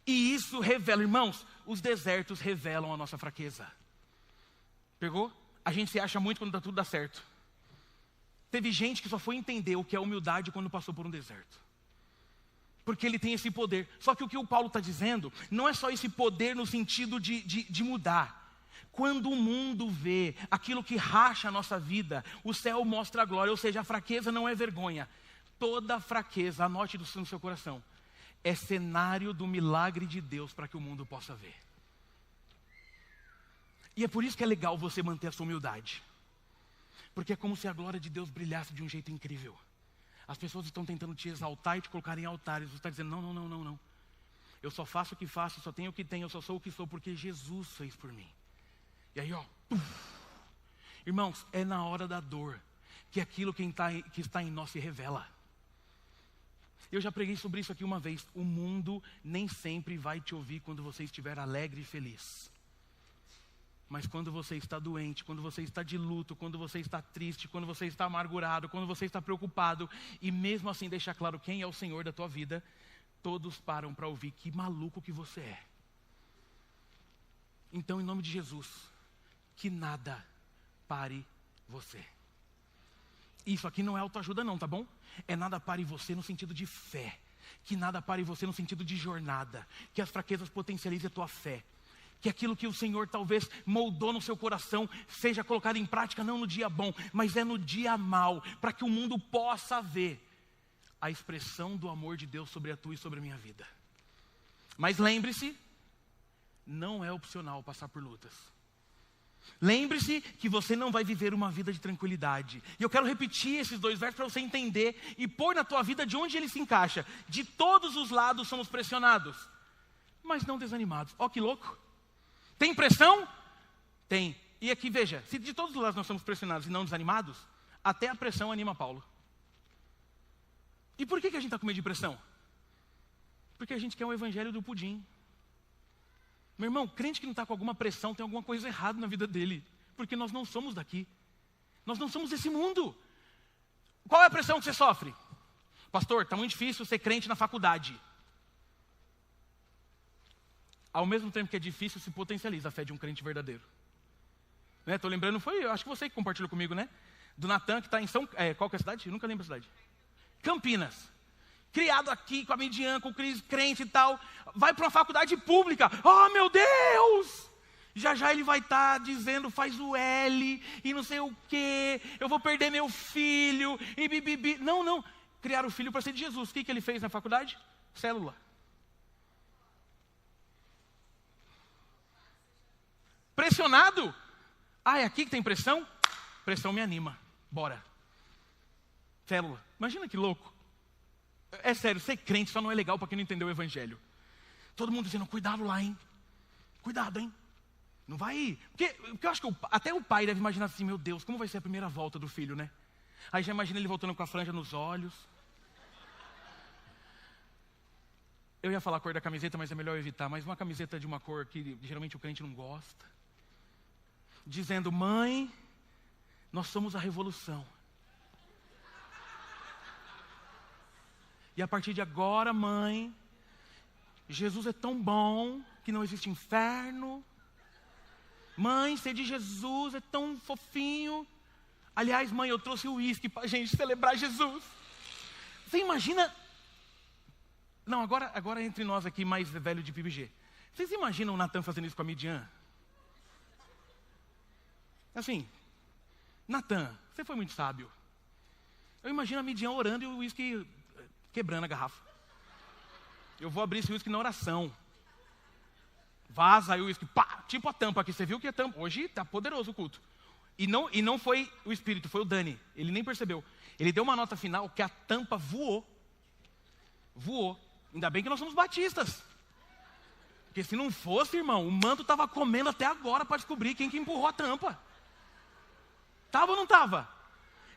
E isso revela, irmãos, os desertos revelam a nossa fraqueza. Pegou? A gente se acha muito quando tudo dá certo. Teve gente que só foi entender o que é humildade quando passou por um deserto. Porque ele tem esse poder. Só que o que o Paulo está dizendo, não é só esse poder no sentido de mudar. Quando o mundo vê aquilo que racha a nossa vida, o céu mostra a glória. Ou seja, a fraqueza não é vergonha. Toda fraqueza, anote no seu coração, é cenário do milagre de Deus para que o mundo possa ver. E é por isso que é legal você manter a sua humildade. Porque é como se a glória de Deus brilhasse de um jeito incrível. As pessoas estão tentando te exaltar e te colocar em altares. Você está dizendo, não. Eu só faço o que faço, eu só tenho o que tenho, eu só sou o que sou porque Jesus fez por mim. E aí, irmãos, é na hora da dor que aquilo que está em nós se revela. Eu já preguei sobre isso aqui uma vez. O mundo nem sempre vai te ouvir quando você estiver alegre e feliz. Mas quando você está doente, quando você está de luto, quando você está triste, quando você está amargurado, quando você está preocupado, e mesmo assim deixar claro quem é o Senhor da tua vida, todos param para ouvir que maluco que você é. Então, em nome de Jesus, que nada pare você. Isso aqui não é autoajuda não, tá bom? É nada pare você no sentido de fé. Que nada pare você no sentido de jornada. Que as fraquezas potencializem a tua fé. Que aquilo que o Senhor talvez moldou no seu coração seja colocado em prática não no dia bom, mas é no dia mau, para que o mundo possa ver a expressão do amor de Deus sobre a tua e sobre a minha vida. Mas lembre-se, não é opcional passar por lutas. Lembre-se que você não vai viver uma vida de tranquilidade. E eu quero repetir esses 2 versos para você entender e pôr na tua vida de onde ele se encaixa. De todos os lados somos pressionados, mas não desanimados. Ó, que louco! Tem pressão? Tem. E aqui veja, se de todos os lados nós somos pressionados e não desanimados, até a pressão anima Paulo. E por que a gente está com medo de pressão? Porque a gente quer o evangelho do pudim. Meu irmão, crente que não está com alguma pressão, tem alguma coisa errada na vida dele. Porque nós não somos daqui. Nós não somos desse mundo. Qual é a pressão que você sofre? Pastor, está muito difícil ser crente na faculdade. Ao mesmo tempo que é difícil, se potencializa a fé de um crente verdadeiro. Estou lembrando, eu acho que você que compartilhou comigo, né? Do Natan, que está em qual que é a cidade? Eu nunca lembro a cidade. Campinas. Criado aqui com a Midian, com o crente e tal, vai para uma faculdade pública. Oh, meu Deus! Já ele vai estar dizendo, faz o L, e não sei o quê, eu vou perder meu filho, e bibibi. Não. Criaram o filho para ser de Jesus. O que ele fez na faculdade? Célula. Pressionado? É aqui que tem pressão? Pressão me anima. Bora. célula. Imagina que louco. É sério, ser crente só não é legal para quem não entendeu o evangelho. Todo mundo dizendo, cuidado lá, hein? Cuidado, hein? Não vai ir. Porque eu acho que até o pai deve imaginar assim, meu Deus, como vai ser a primeira volta do filho, né? Aí já imagina ele voltando com a franja nos olhos. Eu ia falar a cor da camiseta, mas é melhor evitar. Mas uma camiseta de uma cor que geralmente o crente não gosta. Dizendo, mãe, nós somos a revolução. E a partir de agora, mãe, Jesus é tão bom que não existe inferno. Mãe, ser de Jesus é tão fofinho. Aliás, mãe, eu trouxe o uísque para a gente celebrar Jesus. Você imagina... Não, agora entre nós aqui, mais velho de PBG. Vocês imaginam o Natan fazendo isso com a Midian? Assim, Natan, você foi muito sábio. Eu imagino a Midian orando e o uísque quebrando a garrafa. Eu vou abrir esse uísque na oração. Vaza aí o uísque, pá, tipo a tampa aqui. Você viu que a tampa, hoje tá poderoso o culto. E não foi o espírito, foi o Dani. Ele nem percebeu. Ele deu uma nota final que a tampa voou. Voou. Ainda bem que nós somos batistas. Porque se não fosse, irmão, o manto estava comendo até agora para descobrir quem que empurrou a tampa. Tava ou não tava?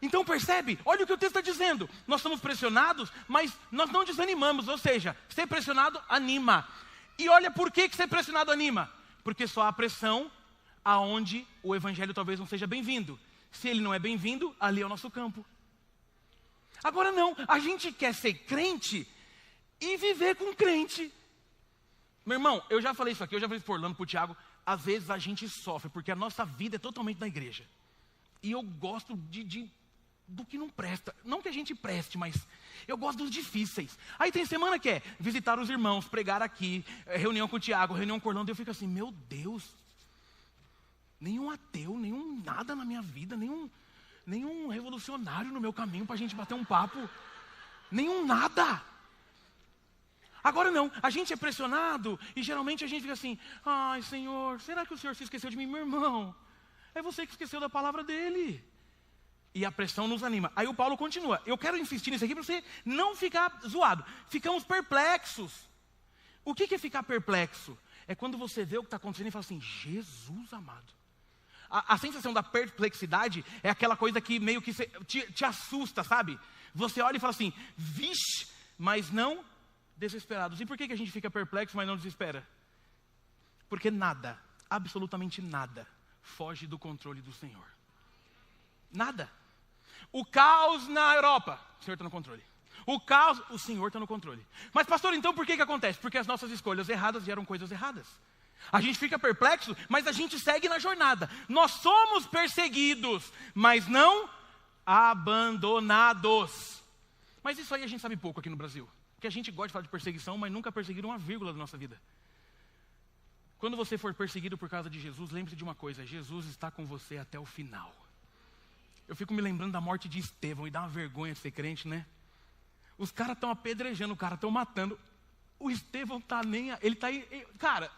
Então percebe, olha o que o texto está dizendo. Nós somos pressionados, mas nós não desanimamos. Ou seja, ser pressionado anima. E olha por que ser pressionado anima. Porque só há pressão aonde o evangelho talvez não seja bem-vindo. Se ele não é bem-vindo, ali é o nosso campo. Agora não, a gente quer ser crente e viver com crente. Meu irmão, eu já falei isso aqui, eu já falei isso por Orlando, pro Thiago. Às vezes a gente sofre, porque a nossa vida é totalmente na igreja. E eu gosto do que não presta. Não que a gente preste, mas eu gosto dos difíceis. Aí tem semana que é visitar os irmãos, pregar aqui, reunião com o Thiago, reunião com o Orlando. Eu fico assim, meu Deus. Nenhum ateu, nenhum nada na minha vida, nenhum revolucionário no meu caminho pra gente bater um papo. Nenhum nada. Agora não, a gente é pressionado e geralmente a gente fica assim, ai Senhor, será que o Senhor se esqueceu de mim? Meu irmão, é você que esqueceu da palavra dele. E a pressão nos anima. Aí o Paulo continua, eu quero insistir nisso aqui para você não ficar zoado. Ficamos perplexos. O que é ficar perplexo? É quando você vê o que está acontecendo e fala assim, Jesus amado. A sensação da perplexidade é aquela coisa que meio que te assusta, sabe? Você olha e fala assim, vixe, mas não desesperados. E por que a gente fica perplexo, mas não desespera? Porque nada, absolutamente nada, foge do controle do Senhor. Nada. O caos na Europa, o Senhor está no controle. O caos, o Senhor está no controle. Mas pastor, então por que acontece? Porque as nossas escolhas erradas geram coisas erradas. A gente fica perplexo, mas a gente segue na jornada. Nós somos perseguidos, mas não abandonados. Mas isso aí a gente sabe pouco aqui no Brasil. Porque a gente gosta de falar de perseguição, mas nunca perseguiram uma vírgula da nossa vida. Quando você for perseguido por causa de Jesus, lembre-se de uma coisa, Jesus está com você até o final. Eu fico me lembrando da morte de Estevão e dá uma vergonha de ser crente, né? Os caras estão apedrejando, o cara estão matando. O Estevão tá nem... Ele tá aí... Cara...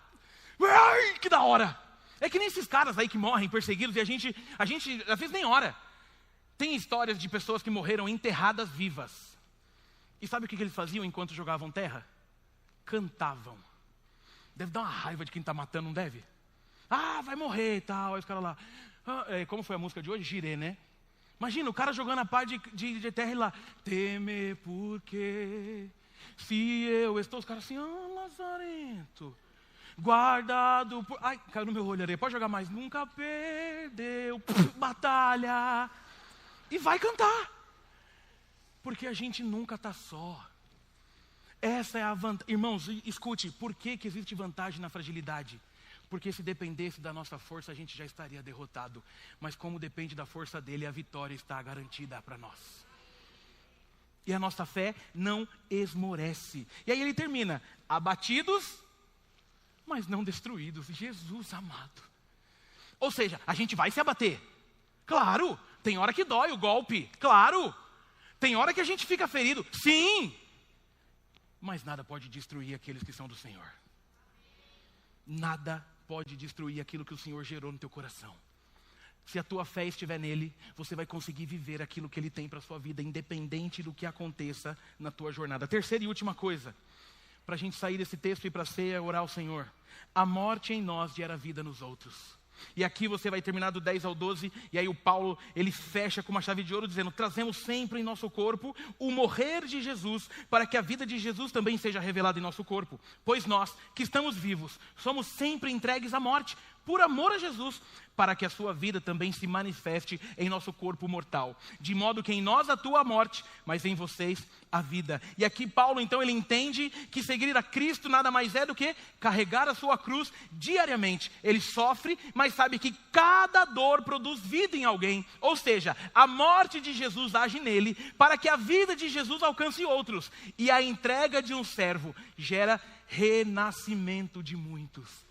Ai, que da hora! É que nem esses caras aí que morrem perseguidos e a gente às vezes nem ora. Tem histórias de pessoas que morreram enterradas vivas. E sabe o que eles faziam enquanto jogavam terra? Cantavam. Deve dar uma raiva de quem está matando, não deve? Ah, vai morrer e tal. Aí os caras lá... como foi a música de hoje? Girê, né? Imagina, o cara jogando a pá de terra e lá... Temer porque... Se eu estou... Os caras assim... Lazarento... Guardado por... Ai, caiu no meu olho ali. Pode jogar mais. Nunca perdeu batalha. E vai cantar. Porque a gente nunca está só. Essa é a vantagem. Irmãos, escute. Por que existe vantagem na fragilidade? Porque se dependesse da nossa força, a gente já estaria derrotado. Mas como depende da força dele, a vitória está garantida para nós. E a nossa fé não esmorece. E aí ele termina. Abatidos... mas não destruídos. Jesus amado. Ou seja, a gente vai se abater. Claro, tem hora que dói o golpe. Claro, tem hora que a gente fica ferido. Sim, mas nada pode destruir aqueles que são do Senhor. Nada pode destruir aquilo que o Senhor gerou no teu coração. Se a tua fé estiver nele, você vai conseguir viver aquilo que ele tem para a sua vida, independente do que aconteça na tua jornada. Terceira e última coisa, para a gente sair desse texto e ir para a ceia, orar ao Senhor. A morte em nós gera vida nos outros. E aqui você vai terminar do 10 ao 12, e aí o Paulo, ele fecha com uma chave de ouro dizendo: trazemos sempre em nosso corpo o morrer de Jesus, para que a vida de Jesus também seja revelada em nosso corpo. Pois nós, que estamos vivos, somos sempre entregues à morte, por amor a Jesus, para que a sua vida também se manifeste em nosso corpo mortal. De modo que em nós atua a morte, mas em vocês a vida. E aqui Paulo, então, ele entende que seguir a Cristo nada mais é do que carregar a sua cruz diariamente. Ele sofre, mas sabe que cada dor produz vida em alguém. Ou seja, a morte de Jesus age nele, para que a vida de Jesus alcance outros. E a entrega de um servo gera renascimento de muitos.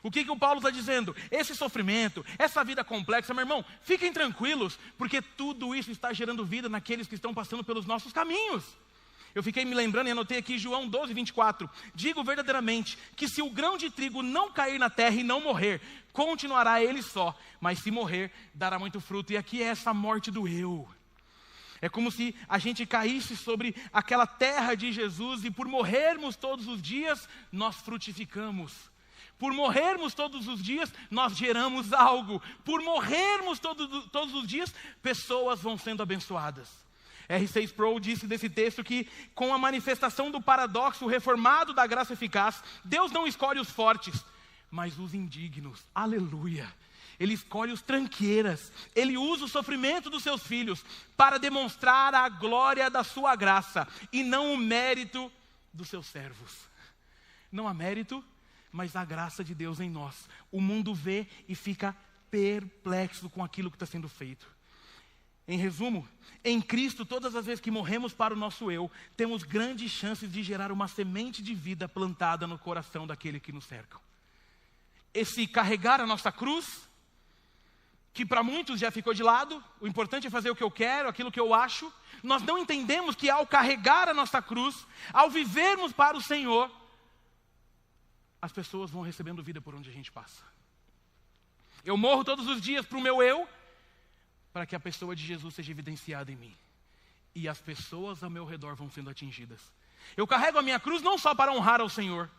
O que o Paulo está dizendo? Esse sofrimento, essa vida complexa, meu irmão, fiquem tranquilos, porque tudo isso está gerando vida naqueles que estão passando pelos nossos caminhos. Eu fiquei me lembrando e anotei aqui João 12, 24. Digo verdadeiramente que se o grão de trigo não cair na terra e não morrer, continuará ele só, mas se morrer, dará muito fruto. E aqui é essa morte do eu. É como se a gente caísse sobre aquela terra de Jesus e por morrermos todos os dias, nós frutificamos. Por morrermos todos os dias, nós geramos algo. Por morrermos todos os dias, pessoas vão sendo abençoadas. R.C. Sproul disse desse texto que, com a manifestação do paradoxo reformado da graça eficaz, Deus não escolhe os fortes, mas os indignos. Aleluia! Ele escolhe os tranqueiras. Ele usa o sofrimento dos seus filhos para demonstrar a glória da sua graça e não o mérito dos seus servos. Não há mérito, mas a graça de Deus em nós. O mundo vê e fica perplexo com aquilo que está sendo feito. Em resumo, em Cristo, todas as vezes que morremos para o nosso eu, temos grandes chances de gerar uma semente de vida plantada no coração daquele que nos cercam. Esse carregar a nossa cruz, que para muitos já ficou de lado, o importante é fazer o que eu quero, aquilo que eu acho. Nós não entendemos que ao carregar a nossa cruz, ao vivermos para o Senhor, as pessoas vão recebendo vida por onde a gente passa. Eu morro todos os dias para o meu eu, para que a pessoa de Jesus seja evidenciada em mim. E as pessoas ao meu redor vão sendo atingidas. Eu carrego a minha cruz não só para honrar ao Senhor,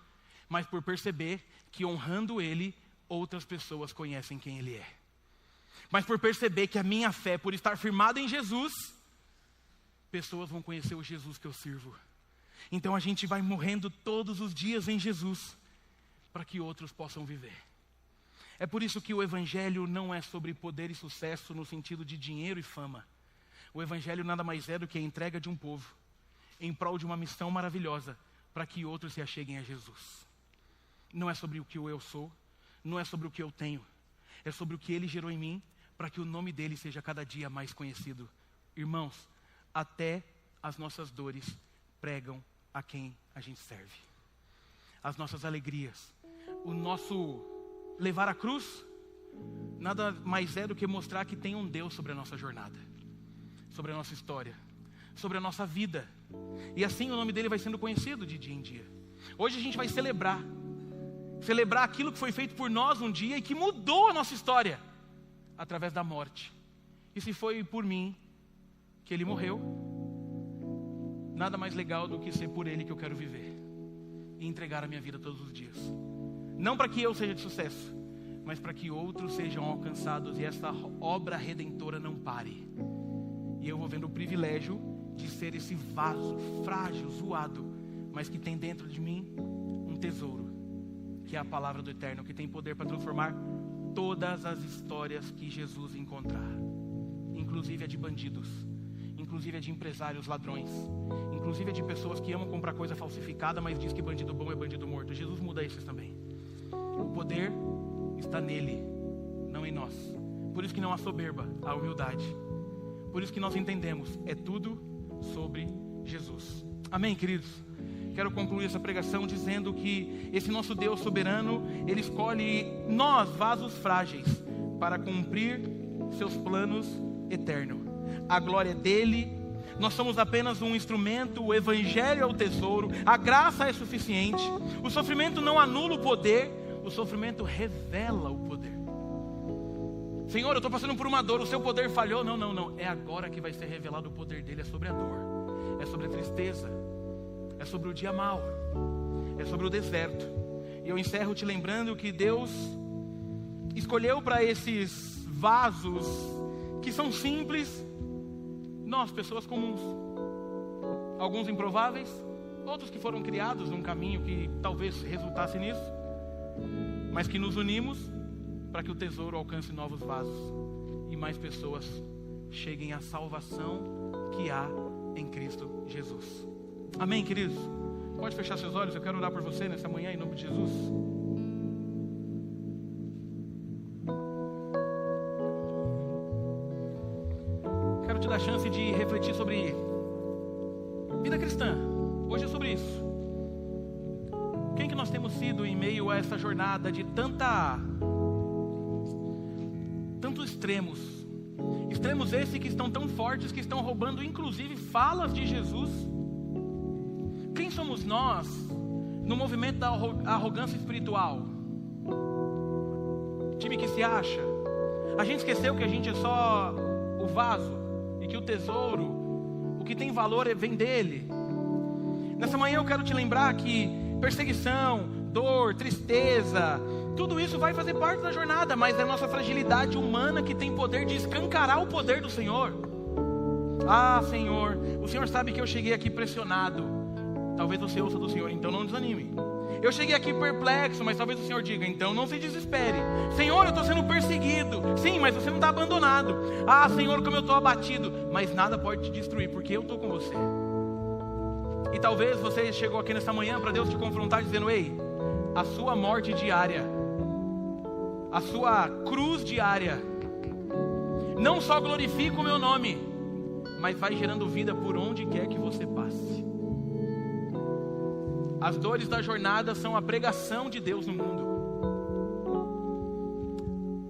mas por perceber que honrando Ele, outras pessoas conhecem quem Ele é. Mas por perceber que a minha fé, por estar firmada em Jesus, pessoas vão conhecer o Jesus que eu sirvo. Então a gente vai morrendo todos os dias em Jesus, para que outros possam viver. É por isso que o Evangelho não é sobre poder e sucesso no sentido de dinheiro e fama. O Evangelho nada mais é do que a entrega de um povo em prol de uma missão maravilhosa para que outros se acheguem a Jesus. Não é sobre o que eu sou, não é sobre o que eu tenho, é sobre o que Ele gerou em mim para que o nome dEle seja cada dia mais conhecido. Irmãos, até as nossas dores pregam a quem a gente serve. As nossas alegrias, o nosso levar a cruz, nada mais é do que mostrar que tem um Deus sobre a nossa jornada, sobre a nossa história, sobre a nossa vida. E assim o nome dele vai sendo conhecido de dia em dia. Hoje a gente vai celebrar aquilo que foi feito por nós um dia e que mudou a nossa história através da morte. E se foi por mim que ele morreu, nada mais legal do que ser por ele que eu quero viver e entregar a minha vida todos os dias. Não para que eu seja de sucesso, mas para que outros sejam alcançados e essa obra redentora não pare. E eu vou vendo o privilégio de ser esse vaso frágil, zoado, mas que tem dentro de mim um tesouro, que é a palavra do Eterno, que tem poder para transformar todas as histórias que Jesus encontrar, inclusive a de bandidos, inclusive a de empresários ladrões, inclusive a de pessoas que amam comprar coisa falsificada, mas diz que bandido bom é bandido morto. Jesus muda esses também. O poder está nele, não em nós. Por isso que não há soberba, há humildade. Por isso que nós entendemos, é tudo sobre Jesus. Amém, queridos? Quero concluir essa pregação dizendo que esse nosso Deus soberano, Ele escolhe nós, vasos frágeis, para cumprir seus planos eternos. A glória é dele, nós somos apenas um instrumento, o Evangelho é o tesouro, a graça é suficiente, o sofrimento não anula o poder, o sofrimento revela o poder. Senhor, eu estou passando por uma dor, o seu poder falhou. Não. É agora que vai ser revelado o poder dele. É sobre a dor, é sobre a tristeza, é sobre o dia mau, é sobre o deserto. E eu encerro te lembrando que Deus escolheu para esses vasos que são simples, nós, pessoas comuns. Alguns improváveis, outros que foram criados num caminho que talvez resultasse nisso, mas que nos unimos para que o tesouro alcance novos vasos e mais pessoas cheguem à salvação que há em Cristo Jesus. Amém, queridos? Pode fechar seus olhos, eu quero orar por você nessa manhã em nome de Jesus. Quero te dar a chance de refletir sobre vida cristã. Hoje é sobre isso. Quem que nós temos sido em meio a essa jornada de tantos extremos? Extremos esses que estão tão fortes, que estão roubando inclusive falas de Jesus. Quem somos nós no movimento da arrogância espiritual? Time que se acha. A gente esqueceu que a gente é só o vaso e que o tesouro, o que tem valor vem dele. Nessa manhã eu quero te lembrar que perseguição, dor, tristeza, tudo isso vai fazer parte da jornada, mas é a nossa fragilidade humana que tem poder de escancarar o poder do Senhor. Ah, Senhor, o Senhor sabe que eu cheguei aqui pressionado. Talvez você ouça do Senhor, então não desanime. Eu cheguei aqui perplexo, mas talvez o Senhor diga, então não se desespere. Senhor, eu estou sendo perseguido. Sim, mas você não está abandonado. Ah, Senhor, como eu estou abatido. Mas nada pode te destruir, porque eu estou com você. E talvez você chegou aqui nessa manhã para Deus te confrontar dizendo, ei, a sua morte diária, a sua cruz diária, não só glorifica o meu nome, mas vai gerando vida por onde quer que você passe. As dores da jornada são a pregação de Deus no mundo.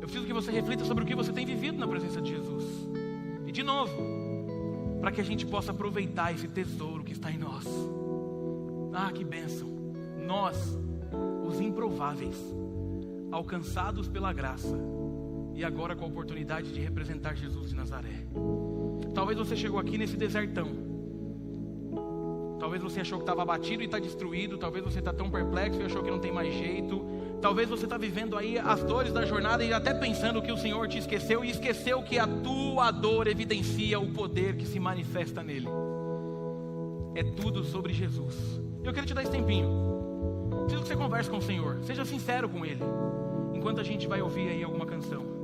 Eu preciso que você reflita sobre o que você tem vivido na presença de Jesus. E de novo, para que a gente possa aproveitar esse tesouro que está em nós. Ah, que bênção! Nós, os improváveis, alcançados pela graça, e agora com a oportunidade de representar Jesus de Nazaré. Talvez você chegou aqui nesse desertão. Talvez você achou que estava abatido e está destruído. Talvez você está tão perplexo e achou que não tem mais jeito. Talvez você está vivendo aí as dores da jornada e até pensando que o Senhor te esqueceu. E esqueceu que a tua dor evidencia o poder que se manifesta nele. É tudo sobre Jesus. Eu quero te dar esse tempinho. Preciso que você converse com o Senhor. Seja sincero com Ele. Enquanto a gente vai ouvir aí alguma canção.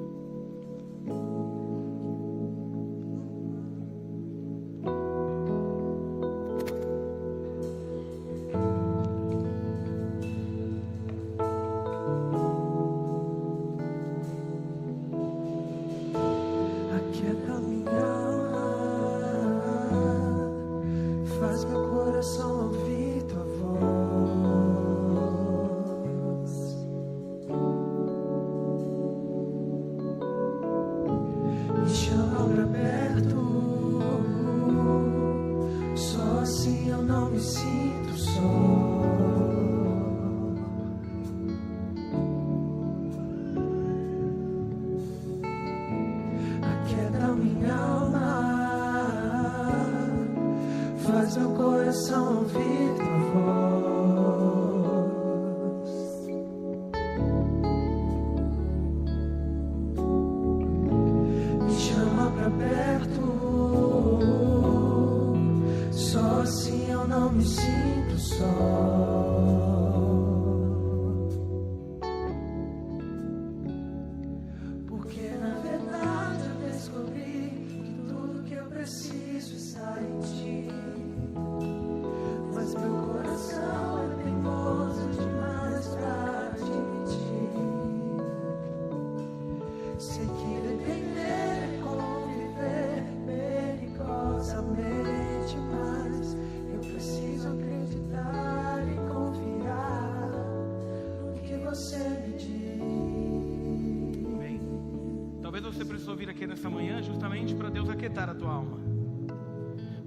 Você precisou vir aqui nessa manhã justamente para Deus aquietar a tua alma,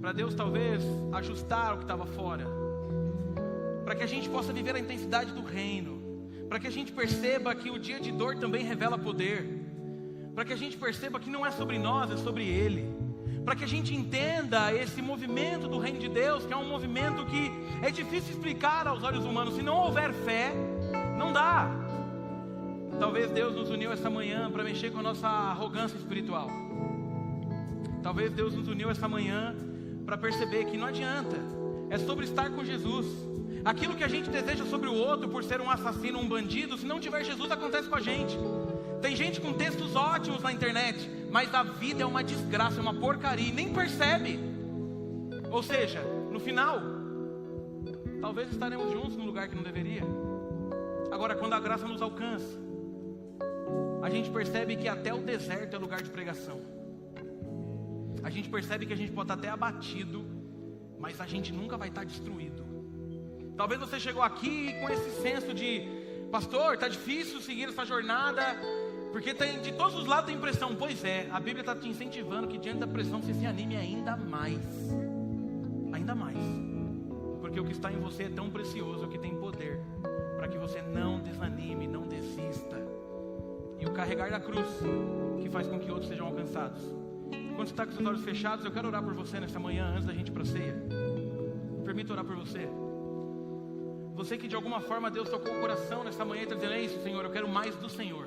para Deus talvez ajustar o que estava fora, para que a gente possa viver a intensidade do reino, para que a gente perceba que o dia de dor também revela poder, para que a gente perceba que não é sobre nós, é sobre Ele, para que a gente entenda esse movimento do reino de Deus, que é um movimento que é difícil explicar aos olhos humanos. Se não houver fé, não dá. Talvez Deus nos uniu essa manhã para mexer com a nossa arrogância espiritual. Talvez Deus nos uniu essa manhã para perceber que não adianta, é sobre estar com Jesus. Aquilo que a gente deseja sobre o outro, por ser um assassino, um bandido, se não tiver Jesus, acontece com a gente. Tem gente com textos ótimos na internet, mas a vida é uma desgraça, é uma porcaria, e nem percebe. Ou seja, no final, talvez estaremos juntos num lugar que não deveria. Agora, quando a graça nos alcança, a gente percebe que até o deserto é lugar de pregação. A gente percebe que a gente pode estar até abatido, mas a gente nunca vai estar destruído. Talvez você chegou aqui com esse senso de: pastor, está difícil seguir essa jornada, porque de todos os lados tem pressão. Pois é, a Bíblia está te incentivando que diante da pressão você se anime ainda mais. Ainda mais. Porque o que está em você é tão precioso, que tem poder, para que você não desanime, não desista. E o carregar da cruz, que faz com que outros sejam alcançados. Quando você está com seus olhos fechados, eu quero orar por você nessa manhã, antes da gente ir para a ceia. Me permita orar por você. Você que de alguma forma Deus tocou o coração nessa manhã e está dizendo: é isso, Senhor, eu quero mais do Senhor.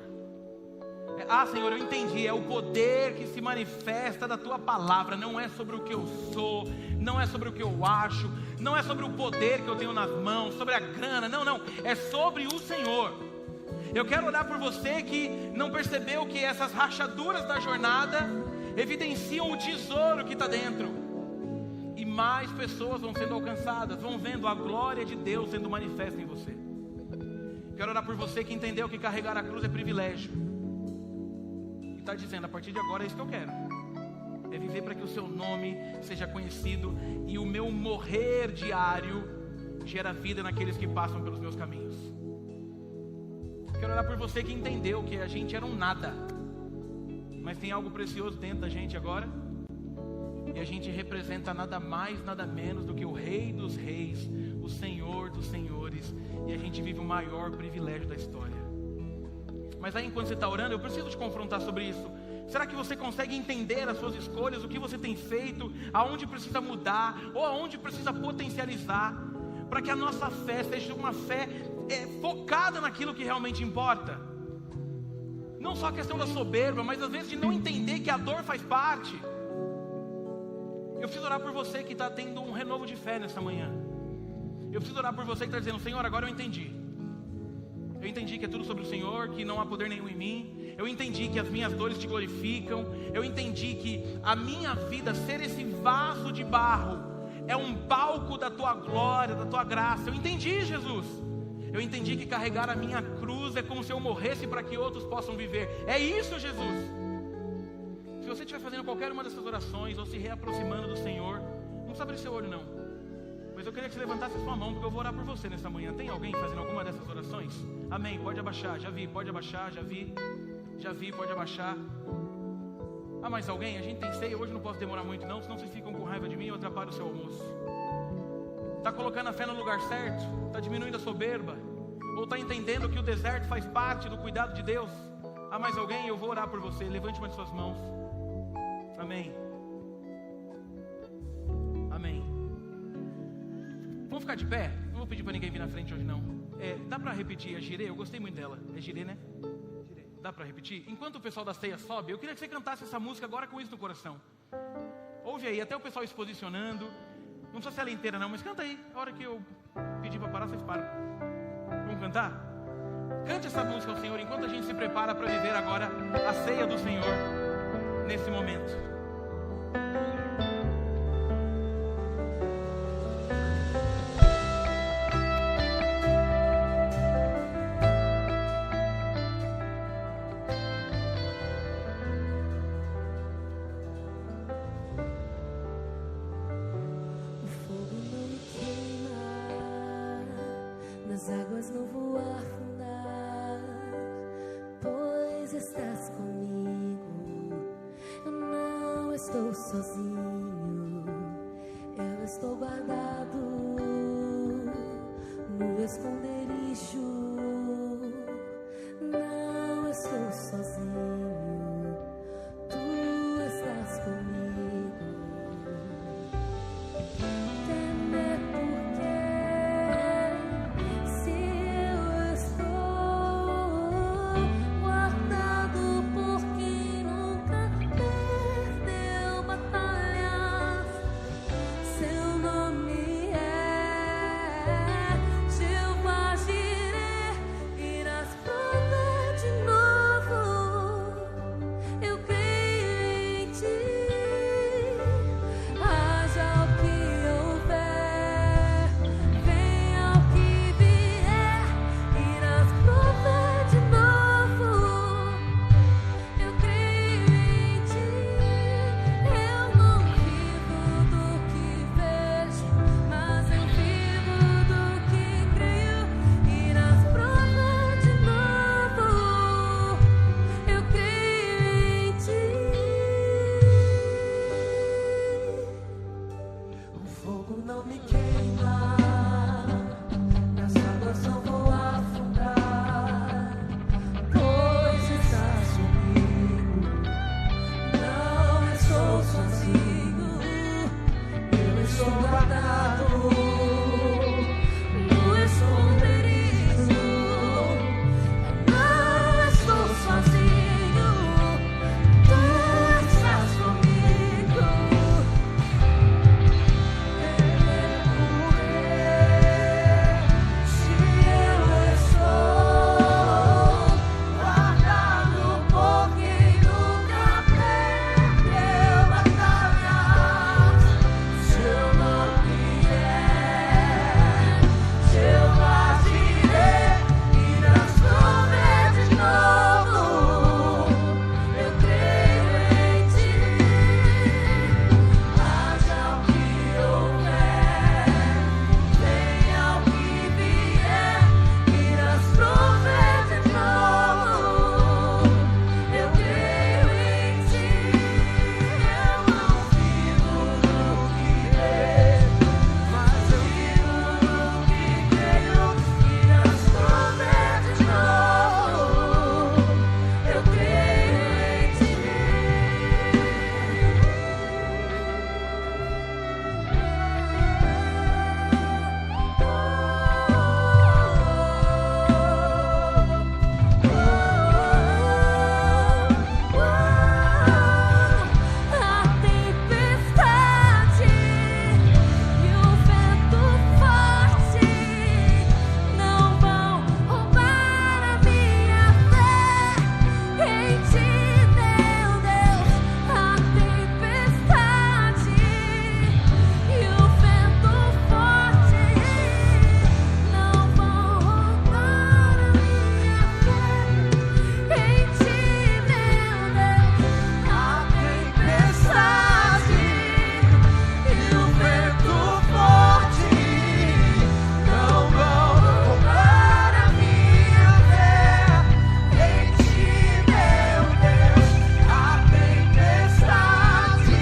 Senhor, eu entendi, é o poder que se manifesta da Tua palavra. Não é sobre o que eu sou, não é sobre o que eu acho, não é sobre o poder que eu tenho nas mãos, sobre a grana, não, é sobre o Senhor. Eu quero orar por você que não percebeu que essas rachaduras da jornada evidenciam o tesouro que está dentro. E mais pessoas vão sendo alcançadas, vão vendo a glória de Deus sendo manifesta em você. Quero orar por você que entendeu que carregar a cruz é privilégio. E está dizendo: a partir de agora é isso que eu quero. É viver para que o seu nome seja conhecido e o meu morrer diário gera vida naqueles que passam pelos meus caminhos. Quero orar por você que entendeu que a gente era um nada, mas tem algo precioso dentro da gente agora. E a gente representa nada mais, nada menos do que o Rei dos Reis, o Senhor dos Senhores. E a gente vive o maior privilégio da história. Mas aí, enquanto você está orando, eu preciso te confrontar sobre isso. Será que você consegue entender as suas escolhas, o que você tem feito, aonde precisa mudar, ou aonde precisa potencializar, para que a nossa fé seja uma fé focada naquilo que realmente importa? Não só a questão da soberba, mas às vezes de não entender que a dor faz parte. Eu preciso orar por você que está tendo um renovo de fé nessa manhã. Eu preciso orar por você que está dizendo: Senhor, agora eu entendi. Eu entendi que é tudo sobre o Senhor, que não há poder nenhum em mim. Eu entendi que as minhas dores te glorificam. Eu entendi que a minha vida, ser esse vaso de barro, é um palco da Tua glória, da Tua graça. Eu entendi, Jesus. Eu entendi que carregar a minha cruz é como se eu morresse para que outros possam viver. É isso, Jesus. Se você estiver fazendo qualquer uma dessas orações, ou se reaproximando do Senhor, não precisa abrir seu olho não. Mas eu queria que você levantasse a sua mão, porque eu vou orar por você nessa manhã. Tem alguém fazendo alguma dessas orações? Amém, pode abaixar, já vi, pode abaixar, já vi, pode abaixar. Mais alguém? A gente tem ceia, hoje não posso demorar muito não, senão vocês ficam com raiva de mim e eu atrapalho o seu almoço. Está colocando a fé no lugar certo? Está diminuindo a soberba? Ou está entendendo que o deserto faz parte do cuidado de Deus? Mais alguém? Eu vou orar por você, levante uma de suas mãos. Amém. Amém. Vamos ficar de pé? Não vou pedir para ninguém vir na frente hoje não. Dá para repetir a Jirê? Eu gostei muito dela. É Jirê, né? Jirê. Dá para repetir? Enquanto o pessoal da ceia sobe, eu queria que você cantasse essa música agora com isso no coração. Ouve aí, até o pessoal se posicionando. Não precisa ser ela inteira não, mas canta aí. A hora que eu pedir para parar, vocês param. Vamos cantar? Cante essa música ao Senhor enquanto a gente se prepara para viver agora a ceia do Senhor nesse momento. As águas não vou afundar, pois estás comigo. Eu não estou sozinho, eu estou guardado no esconderijo. Não estou sozinho, estou guardado no esconderijo. Eu não estou sozinho, tu estás comigo. Se eu estou guardado por quem nunca perdeu batalha, se eu não vier, se eu agirei e nas prover de novo, eu creio em ti. Haja o que houver, venha o que vier, irás prover de novo. Eu creio em ti. Eu não vivo no que vejo, mas eu vivo no que creio, irás prover de novo. Eu creio em ti. A tempestade e o vento forte não vão roubar a minha fé em ti, meu Deus. A tempestade e o vento forte não vão roubar a minha fé em ti, meu Deus. A tempestade e o vento forte não vão roubar a minha fé em ti, meu Deus. A tempestade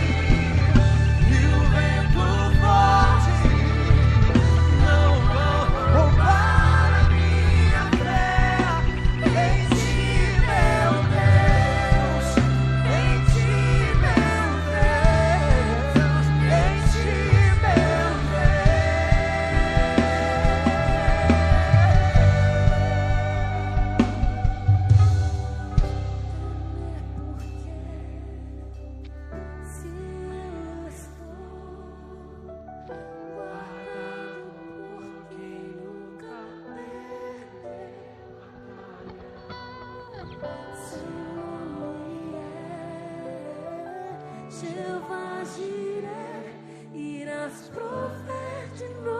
e o vento forte não vão roubar a minha fé em ti, meu Deus. Em ti, meu Deus. Em ti, meu Se eu estou guardado por quem nunca perdeu batalha, se eu vier, se eu agirei, irás prover de novo.